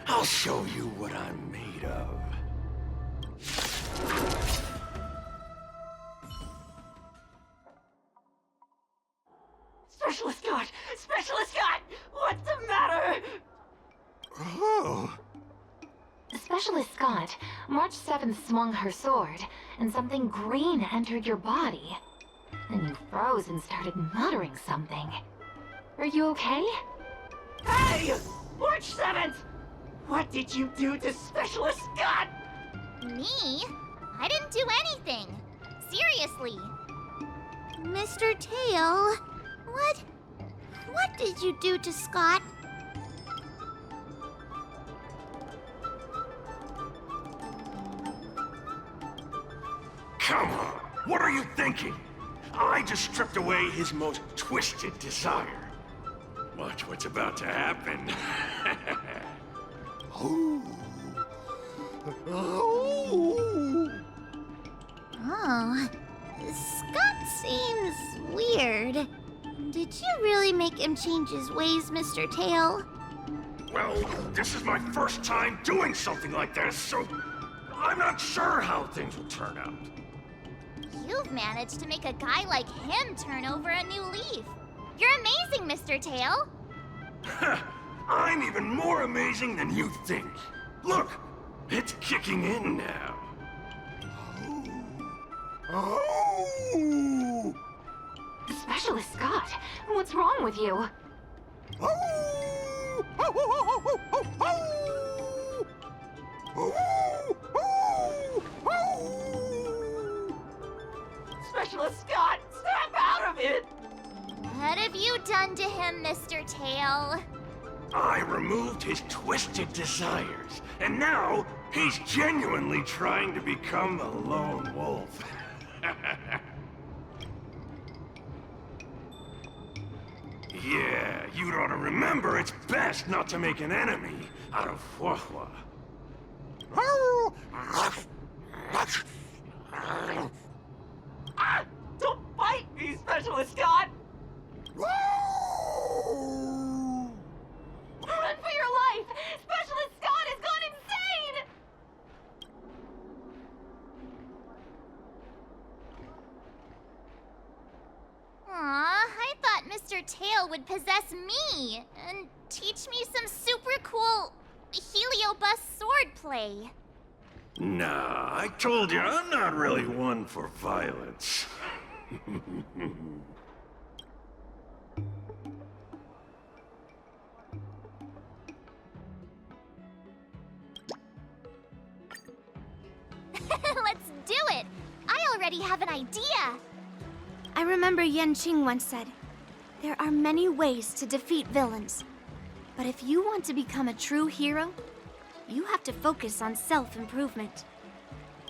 I'll show you what I'm made of. Specialist Scott! Specialist Scott! What's the matter? Oh. Specialist Scott, March 7th swung her sword, and something green entered your body. Then you froze and started muttering something. Are you okay? Hey! March 7th! What did you do to Specialist Scott? Me? I didn't do anything. Seriously. Mr. Tail, what did you do to Scott? Come on, what are you thinking? I just stripped away his most twisted desire. Watch what's about to happen. Ooh. Oh, Scott seems weird. Did you really make him change his ways, Mr. Tail? Well, this is my first time doing something like this, so I'm not sure how things will turn out. You've managed to make a guy like him turn over a new leaf. You're amazing, Mr. Tail. I'm even more amazing than you think. Look, it's kicking in now. Oh! Specialist Scott, what's wrong with you? Specialist Scott, snap out of it! What have you done to him, Mr. Tail? I removed his twisted desires, and now he's genuinely trying to become a lone wolf. Yeah, you'd ought to remember it's best not to make an enemy out of ХоХо. Ah, don't fight me, Specialist Scott! Run for your life! Specialist Scott has gone insane! Aw, I thought Mr. Tail would possess me and teach me some super cool heliobus swordplay. Nah, I told you, I'm not really one for violence. Let's do it! I already have an idea! I remember Yan Qing once said, there are many ways to defeat villains. But if you want to become a true hero, you have to focus on self-improvement.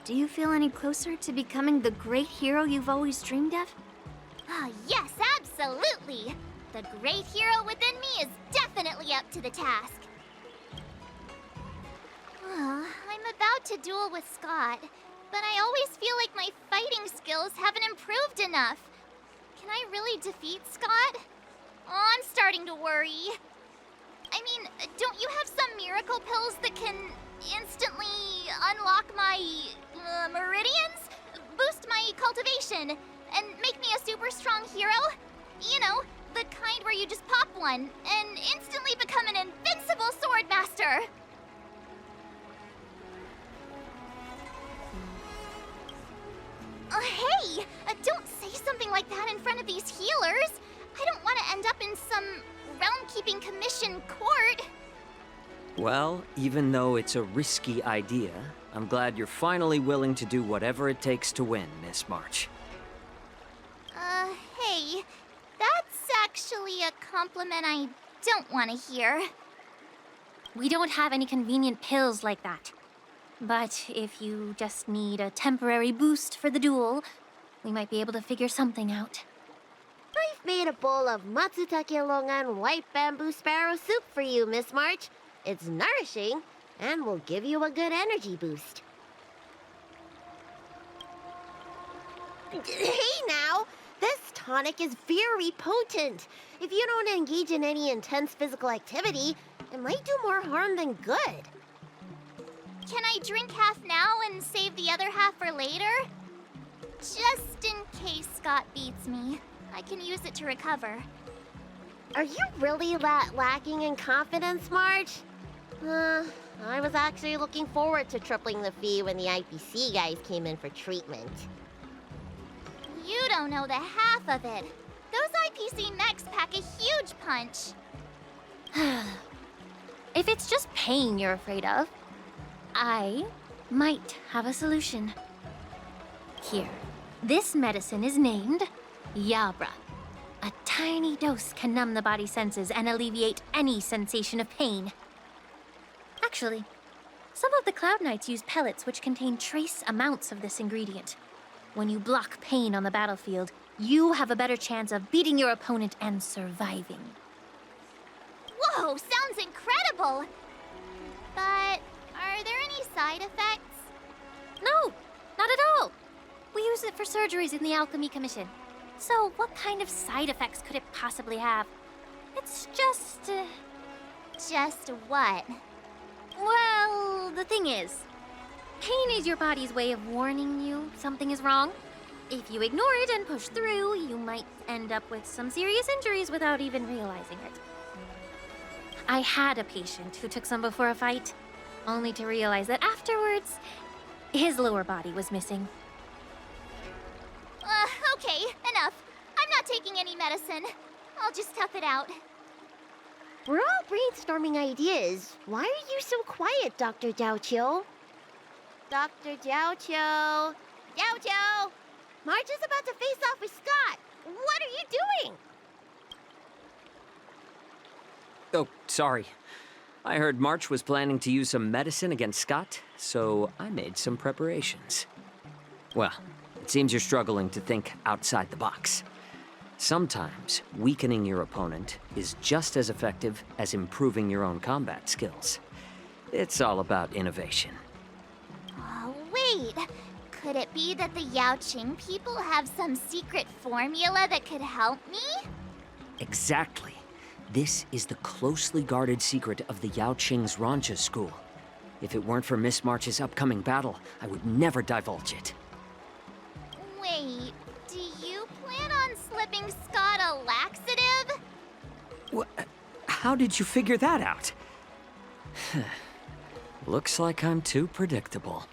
Do you feel any closer to becoming the great hero you've always dreamed of? Oh, yes, absolutely! The great hero within me is definitely up to the task. I'm about to duel with Scott, but I always feel like my fighting skills haven't improved enough. Can I really defeat Scott? Oh, I'm starting to worry. I mean, don't you have some miracle pills that can instantly unlock my meridians? Boost my cultivation, and make me a super strong hero? You know, the kind where you just pop one and instantly become an invincible sword master. Hey! Don't say something like that in front of these healers! I don't want to end up in some realm-keeping commission court! Well, even though it's a risky idea, I'm glad you're finally willing to do whatever it takes to win, Miss March. Hey, that's actually a compliment I don't want to hear. We don't have any convenient pills like that. But if you just need a temporary boost for the duel, we might be able to figure something out. I've made a bowl of matsutake longan white bamboo sparrow soup for you, Miss March. It's nourishing and will give you a good energy boost. Hey now! This tonic is very potent. If you don't engage in any intense physical activity, it might do more harm than good. Can I drink half now and save the other half for later? Just in case Scott beats me, I can use it to recover. Are you really that lacking in confidence, March? I was actually looking forward to tripling the fee when the IPC guys came in for treatment. You don't know the half of it. Those IPC mechs pack a huge punch. If it's just pain you're afraid of, I might have a solution. Here, this medicine is named Yabra. A tiny dose can numb the body's senses and alleviate any sensation of pain. Actually, some of the Cloud Knights use pellets which contain trace amounts of this ingredient. When you block pain on the battlefield, you have a better chance of beating your opponent and surviving. Whoa, sounds incredible! But are there any side effects? No, not at all. We use it for surgeries in the Alchemy Commission. So what kind of side effects could it possibly have? It's just... Just what? Well, the thing is, pain is your body's way of warning you something is wrong. If you ignore it and push through, you might end up with some serious injuries without even realizing it. I had a patient who took some before a fight, only to realize that afterwards, his lower body was missing. Okay, enough. I'm not taking any medicine. I'll just tough it out. We're all brainstorming ideas. Why are you so quiet, Dr. Zhaoqiu? Dr. Zhaoqiu! Zhaoqiu! March is about to face off with Scott. What are you doing? Oh, sorry. I heard March was planning to use some medicine against Scott, so I made some preparations. Well, it seems you're struggling to think outside the box. Sometimes weakening your opponent is just as effective as improving your own combat skills. It's all about innovation. Wait. Could it be that the Yaoqing people have some secret formula that could help me? Exactly. This is the closely guarded secret of the Yaoqing's Rancha school. If it weren't for Miss March's upcoming battle, I would never divulge it. Wait, do you plan on slipping Scott a laxative? How did you figure that out? Looks like I'm too predictable.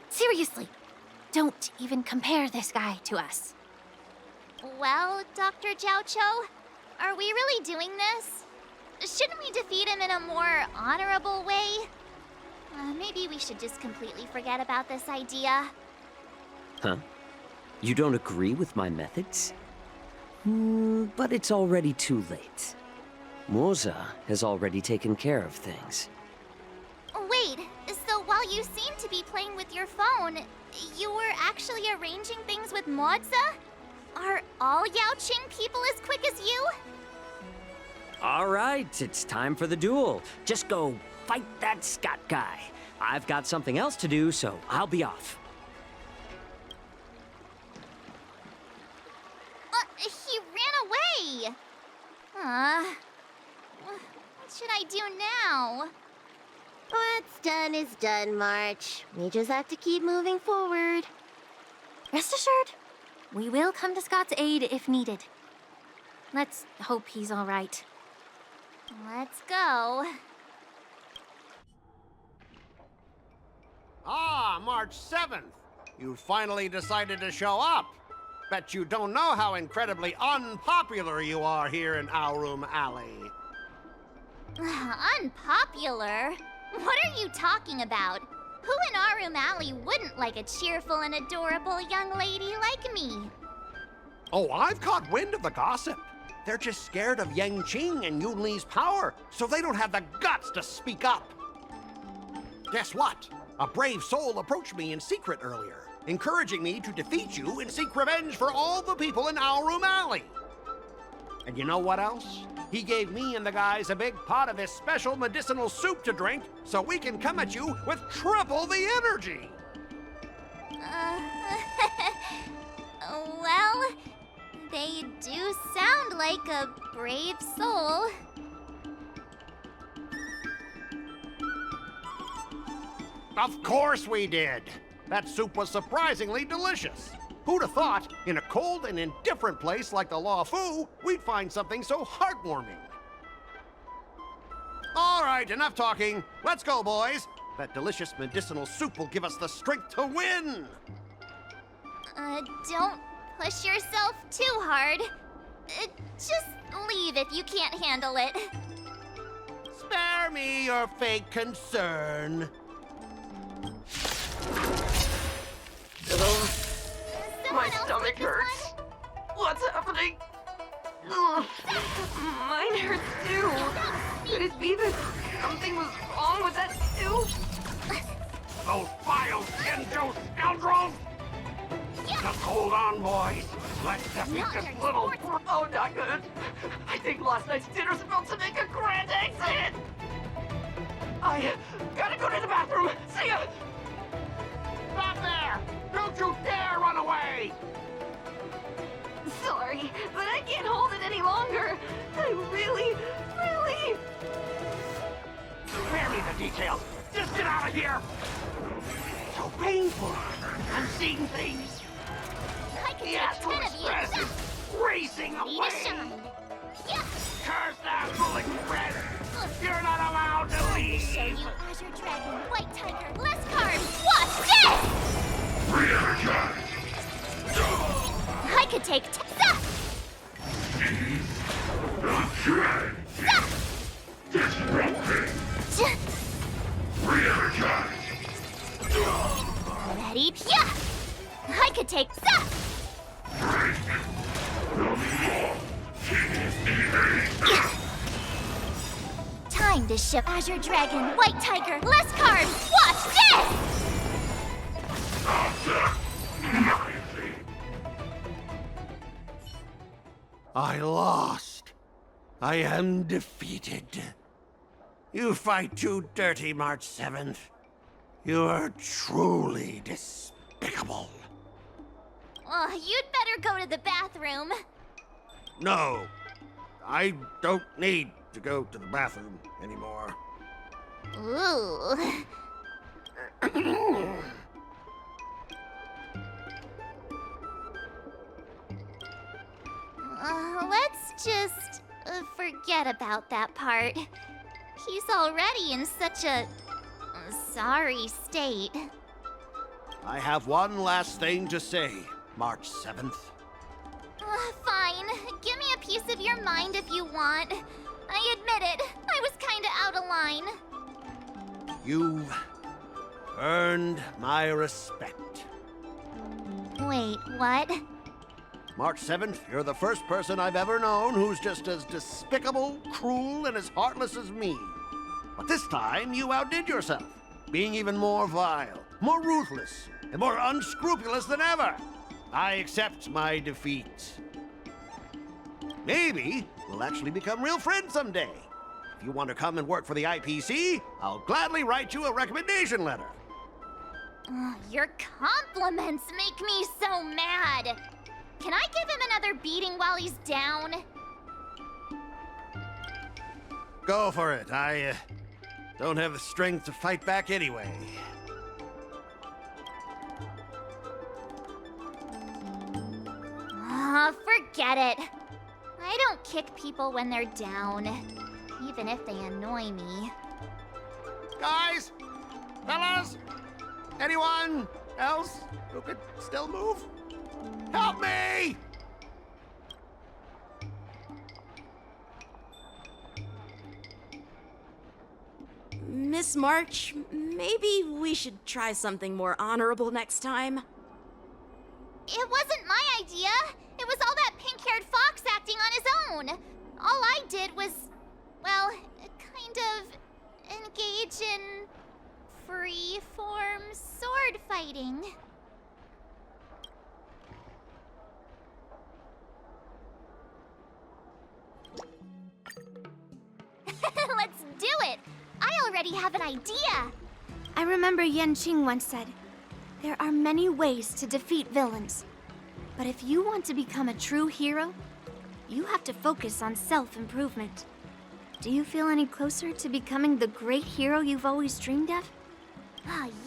Seriously, don't even compare this guy to us. Well, Dr. Zhaoqiu, are we really doing this? Shouldn't we defeat him in a more honorable way? Maybe we should just completely forget about this idea. Huh? You don't agree with my methods? But it's already too late. Moza has already taken care of things. Wait, so while you seem to be playing with your phone, you were actually arranging things with Moza? Are all Yaoqing people as quick as you? All right, it's time for the duel. Just go fight that Scott guy. I've got something else to do, so I'll be off. He ran away! What should I do now? What's done is done, March. We just have to keep moving forward. Rest assured, we will come to Scott's aid if needed. Let's hope he's all right. Let's go. Ah, March 7th. You finally decided to show up. Bet you don't know how incredibly unpopular you are here in Aurum Alley. Unpopular? What are you talking about? Who in Aurum Alley wouldn't like a cheerful and adorable young lady like me? Oh, I've caught wind of the gossip. They're just scared of Yang Qing and Yun Li's power, so they don't have the guts to speak up. Guess what? A brave soul approached me in secret earlier, encouraging me to defeat you and seek revenge for all the people in Aurum Alley. And you know what else? He gave me and the guys a big pot of his special medicinal soup to drink, so we can come at you with triple the energy. Well, they do sound like a brave soul. Of course we did. That soup was surprisingly delicious. Who'd have thought, in a cold and indifferent place like the Law Fu, we'd find something so heartwarming? All right, enough talking. Let's go, boys. That delicious medicinal soup will give us the strength to win. Don't push yourself too hard. Just leave if you can't handle it. Spare me your fake concern. My stomach hurts. What's happening? Ugh. Mine hurts too. Could it be that something was wrong with that soup? Those vile Genjo scoundrels! Yeah! Just hold on, boys. Let's defeat this little... Oh, not good. I think last night's dinner's about to make a grand exit. I gotta go to the bathroom. See ya. Stop there! Don't you dare run away! Sorry, but I can't hold it any longer. I really... Spare me the details. Just get out of here. So painful. I'm seeing things. I could The take 10 astral of express you. is racing Need away. a shine. Yeah. Curse that full express. You're not allowed to Show leave. you Azure Dragon, White Tiger, less carbs. Watch this! I could take 10. Ready? Yeah! I could take Time to shift Azure Dragon, White Tiger, less carbs. Watch this! I lost. I am defeated. You fight too dirty, March 7th. You are truly despicable. Oh, you'd better go to the bathroom. No, I don't need to go to the bathroom anymore. Ooh. Let's just forget about that part. He's already in such a sorry state. I have one last thing to say, March 7th. Fine. Give me a piece of your mind if you want. I admit it. I was kinda out of line. You've earned my respect. Wait, what? March 7th, you're the first person I've ever known who's just as despicable, cruel, and as heartless as me. But this time, you outdid yourself, being even more vile, more ruthless, and more unscrupulous than ever. I accept my defeat. Maybe we'll actually become real friends someday. If you want to come and work for the IPC, I'll gladly write you a recommendation letter. Your compliments make me so mad. Can I give him another beating while he's down? Go for it. I don't have the strength to fight back anyway. Forget it. I don't kick people when they're down, even if they annoy me. Guys! Fellas! Anyone else who could still move? Help me! Miss March, maybe we should try something more honorable next time. It wasn't my idea. It was all that pink-haired fox acting on his own. All I did was, well, kind of engage in free-form sword fighting. Let's do it! I already have an idea! I remember Yan Qing once said, there are many ways to defeat villains. But if you want to become a true hero, you have to focus on self-improvement. Do you feel any closer to becoming the great hero you've always dreamed of?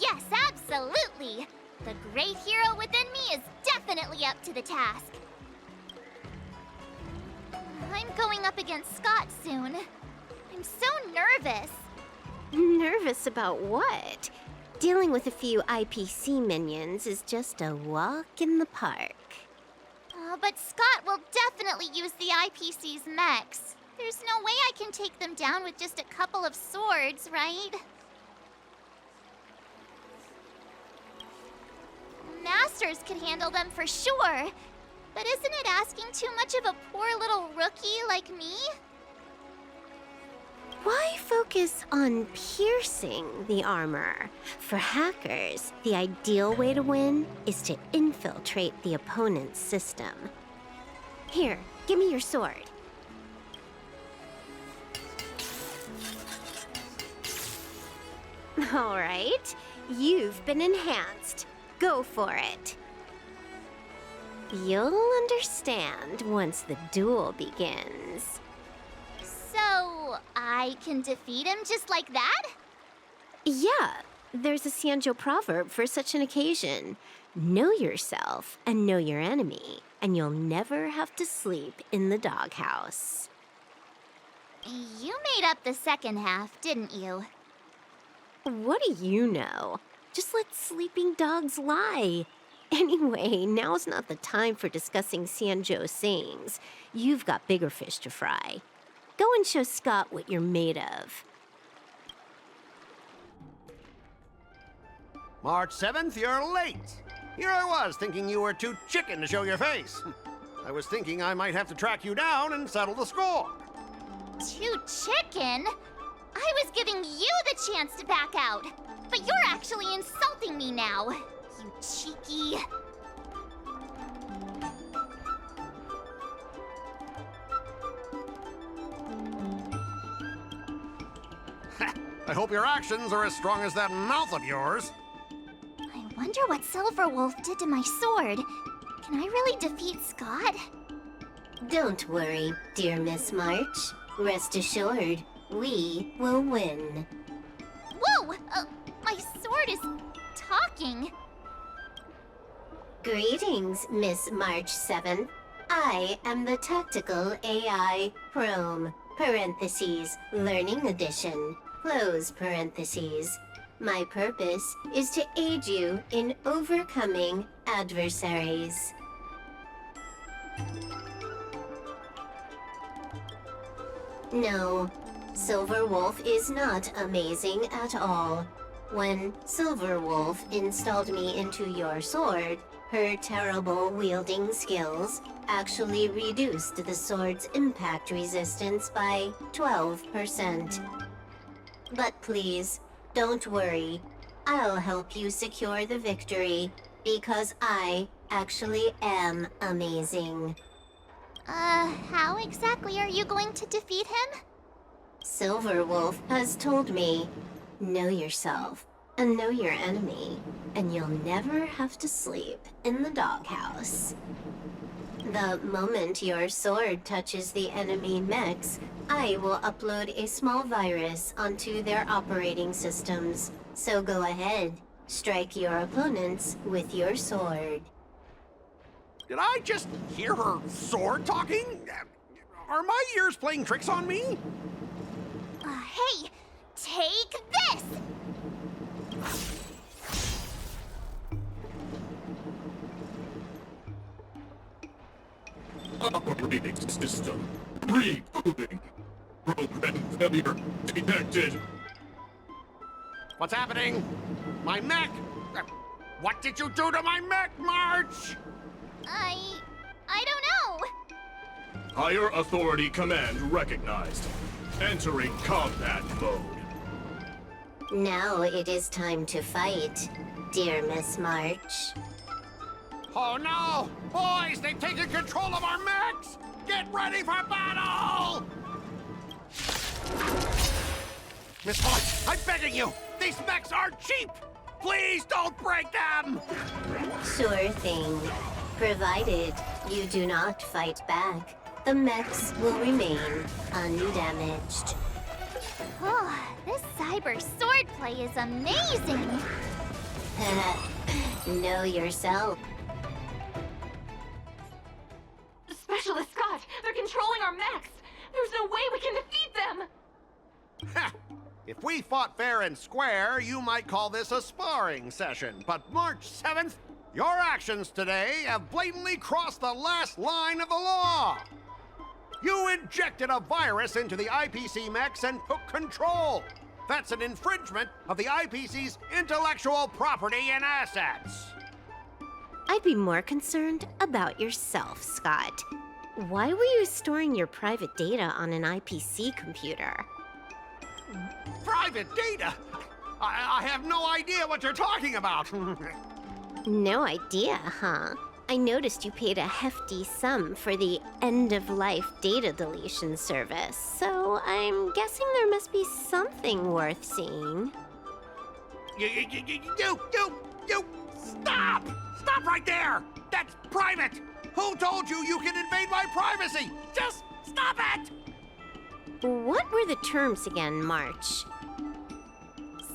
Yes, absolutely! The great hero within me is definitely up to the task. I'm going up against Scott soon. I'm so nervous. Nervous about what? Dealing with a few IPC minions is just a walk in the park. But Scott will definitely use the IPC's mechs. There's no way I can take them down with just a couple of swords, right? Masters could handle them for sure. But isn't it asking too much of a poor little rookie like me? Why focus on piercing the armor? For hackers, the ideal way to win is to infiltrate the opponent's system. Here, give me your sword. All right, you've been enhanced. Go for it. You'll understand once the duel begins. So, I can defeat him just like that? Yeah, there's a Xianzhou proverb for such an occasion. Know yourself and know your enemy, and you'll never have to sleep in the doghouse. You made up the second half, didn't you? What do you know? Just let sleeping dogs lie. Anyway, now's not the time for discussing Xianzhou's sayings. You've got bigger fish to fry. Go and show Scott what you're made of. March 7th, you're late. Here I was thinking you were too chicken to show your face. I was thinking I might have to track you down and settle the score. Too chicken? I was giving you the chance to back out, but you're actually insulting me now. You cheeky... I hope your actions are as strong as that mouth of yours. I wonder what Silver Wolf did to my sword. Can I really defeat Scott? Don't worry, dear Miss March. Rest assured, we will win. Whoa! My sword is talking. Greetings, Miss March 7th. I am the Tactical AI Chrome, parentheses, Learning Edition, close parentheses. My purpose is to aid you in overcoming adversaries. No, Silver Wolf is not amazing at all. When Silver Wolf installed me into your sword, her terrible wielding skills actually reduced the sword's impact resistance by 12%. But please, don't worry. I'll help you secure the victory, because I actually am amazing. How exactly are you going to defeat him? Silver Wolf has told me, know yourself and know your enemy, and you'll never have to sleep in the doghouse. The moment your sword touches the enemy mechs, I will upload a small virus onto their operating systems. So go ahead, strike your opponents with your sword. Did I just hear her sword talking? Are my ears playing tricks on me? Hey, take this! Operating system rebooting. Program failure detected. What's happening? My mech! What did you do to my mech, March? I don't know. Higher authority command recognized. Entering combat mode. Now it is time to fight, dear Miss March. Oh no! Boys, they've taken control of our mechs! Get ready for battle! Miss March, I'm begging you! These mechs are cheap! Please don't break them! Sure thing. Provided you do not fight back, the mechs will remain undamaged. Oh, this cyber swordplay is amazing! Know yourself. Specialist Scott, they're controlling our mechs! There's no way we can defeat them! Ha! If we fought fair and square, you might call this a sparring session. But March 7th, your actions today have blatantly crossed the last line of the law. You injected a virus into the IPC mechs and took control. That's an infringement of the IPC's intellectual property and assets. I'd be more concerned about yourself, Scott. Why were you storing your private data on an IPC computer? Private data? I have no idea what you're talking about. No idea, huh? I noticed you paid a hefty sum for the end-of-life data deletion service, so I'm guessing there must be something worth seeing. You, stop! Stop right there! That's private! Who told you you can invade my privacy? Just stop it! What were the terms again, March?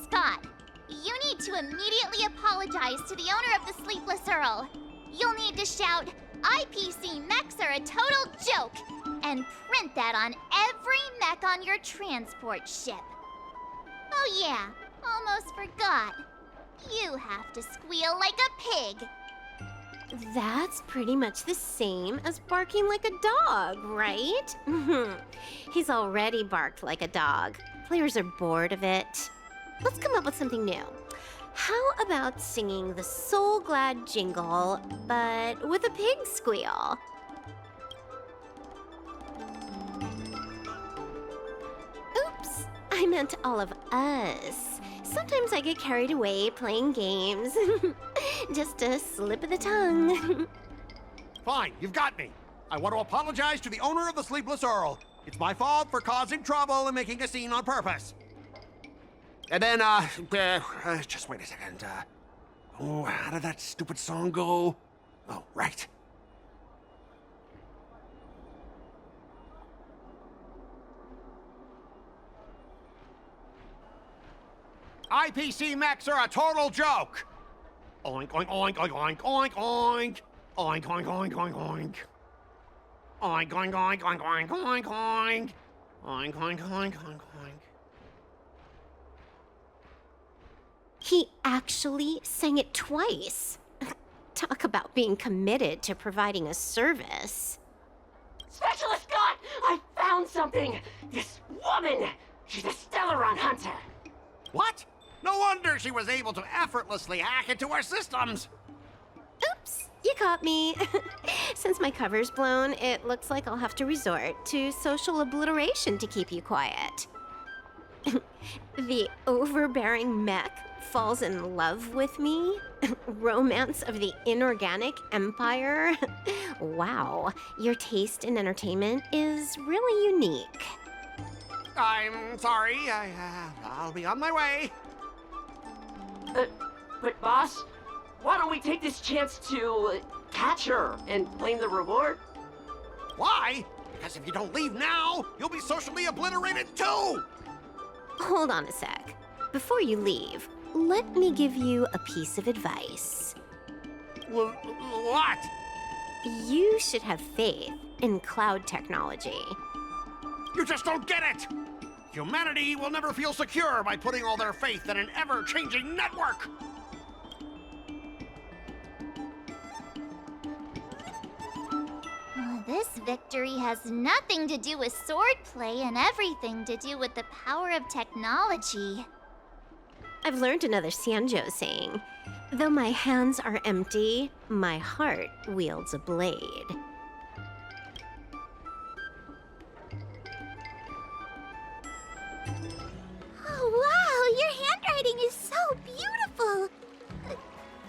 Scott, you need to immediately apologize to the owner of the Sleepless Earl. You'll need to shout, IPC mechs are a total joke, and print that on every mech on your transport ship. Oh yeah, almost forgot. You have to squeal like a pig. That's pretty much the same as barking like a dog, right? He's already barked like a dog. Players are bored of it. Let's come up with something new. How about singing the Soul Glad jingle, but with a pig squeal? Oops, I meant all of us. Sometimes I get carried away playing games. Just a slip of the tongue. Fine, you've got me. I want to apologize to the owner of the Sleepless Earl. It's my fault for causing trouble and making a scene on purpose. And then, just wait a second. Oh, how did that stupid song go? Oh, right. IPC mechs are a total joke. Oink, oink, oink, oink, oink, oink, oink. Oink, oink, oink, oink, oink. Oink, oink, oink, oink, oink, oink, oink. Oink, oink, oink, oink, oink. He actually sang it twice. Talk about being committed to providing a service. Specialist Scott, I found something! This woman! She's a Stellaron hunter! What? No wonder she was able to effortlessly hack into our systems! Oops, you caught me. Since my cover's blown, it looks like I'll have to resort to social obliteration to keep you quiet. The overbearing mech falls in love with me? Romance of the inorganic empire? Wow, your taste in entertainment is really unique. I'm sorry, I'll be on my way. But boss, why don't we take this chance to catch her and claim the reward? Why? Because if you don't leave now, you'll be socially obliterated too! Hold on a sec. Before you leave, let me give you a piece of advice. What? You should have faith in cloud technology. You just don't get it! Humanity will never feel secure by putting all their faith in an ever-changing network! This victory has nothing to do with swordplay and everything to do with the power of technology. I've learned another Xianzhou saying, though my hands are empty, my heart wields a blade. Oh, wow, your handwriting is so beautiful.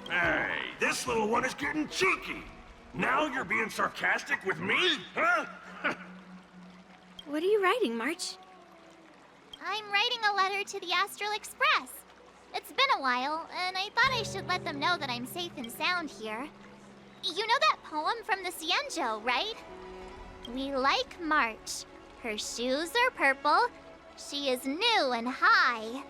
Hey, this little one is getting cheeky. Now you're being sarcastic with me, huh? What are you writing, March? I'm writing a letter to the Astral Express. It's been a while, and I thought I should let them know that I'm safe and sound here. You know that poem from the Xianzhou, right? We like March. Her shoes are purple. She is new and high.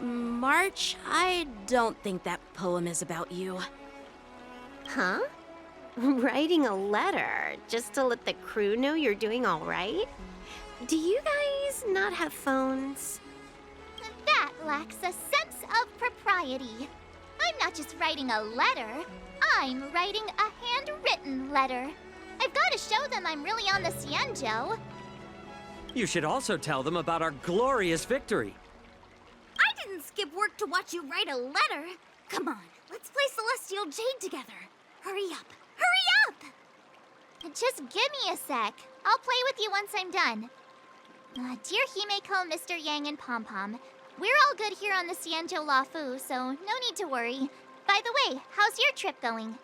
March, I don't think that poem is about you. Huh? Writing a letter just to let the crew know you're doing all right? Do you guys not have phones? That lacks a sense of propriety. I'm not just writing a letter. I'm writing a handwritten letter. I've got to show them I'm really on the Xianzhou. You should also tell them about our glorious victory. I didn't skip work to watch you write a letter. Come on, let's play Celestial Jade together. Hurry up! Hurry up! Just give me a sec. I'll play with you once I'm done. Dear Himeko, Mr. Yang, and Pom Pom, we're all good here on the Xianzhou Lafu, so no need to worry. By the way, how's your trip going?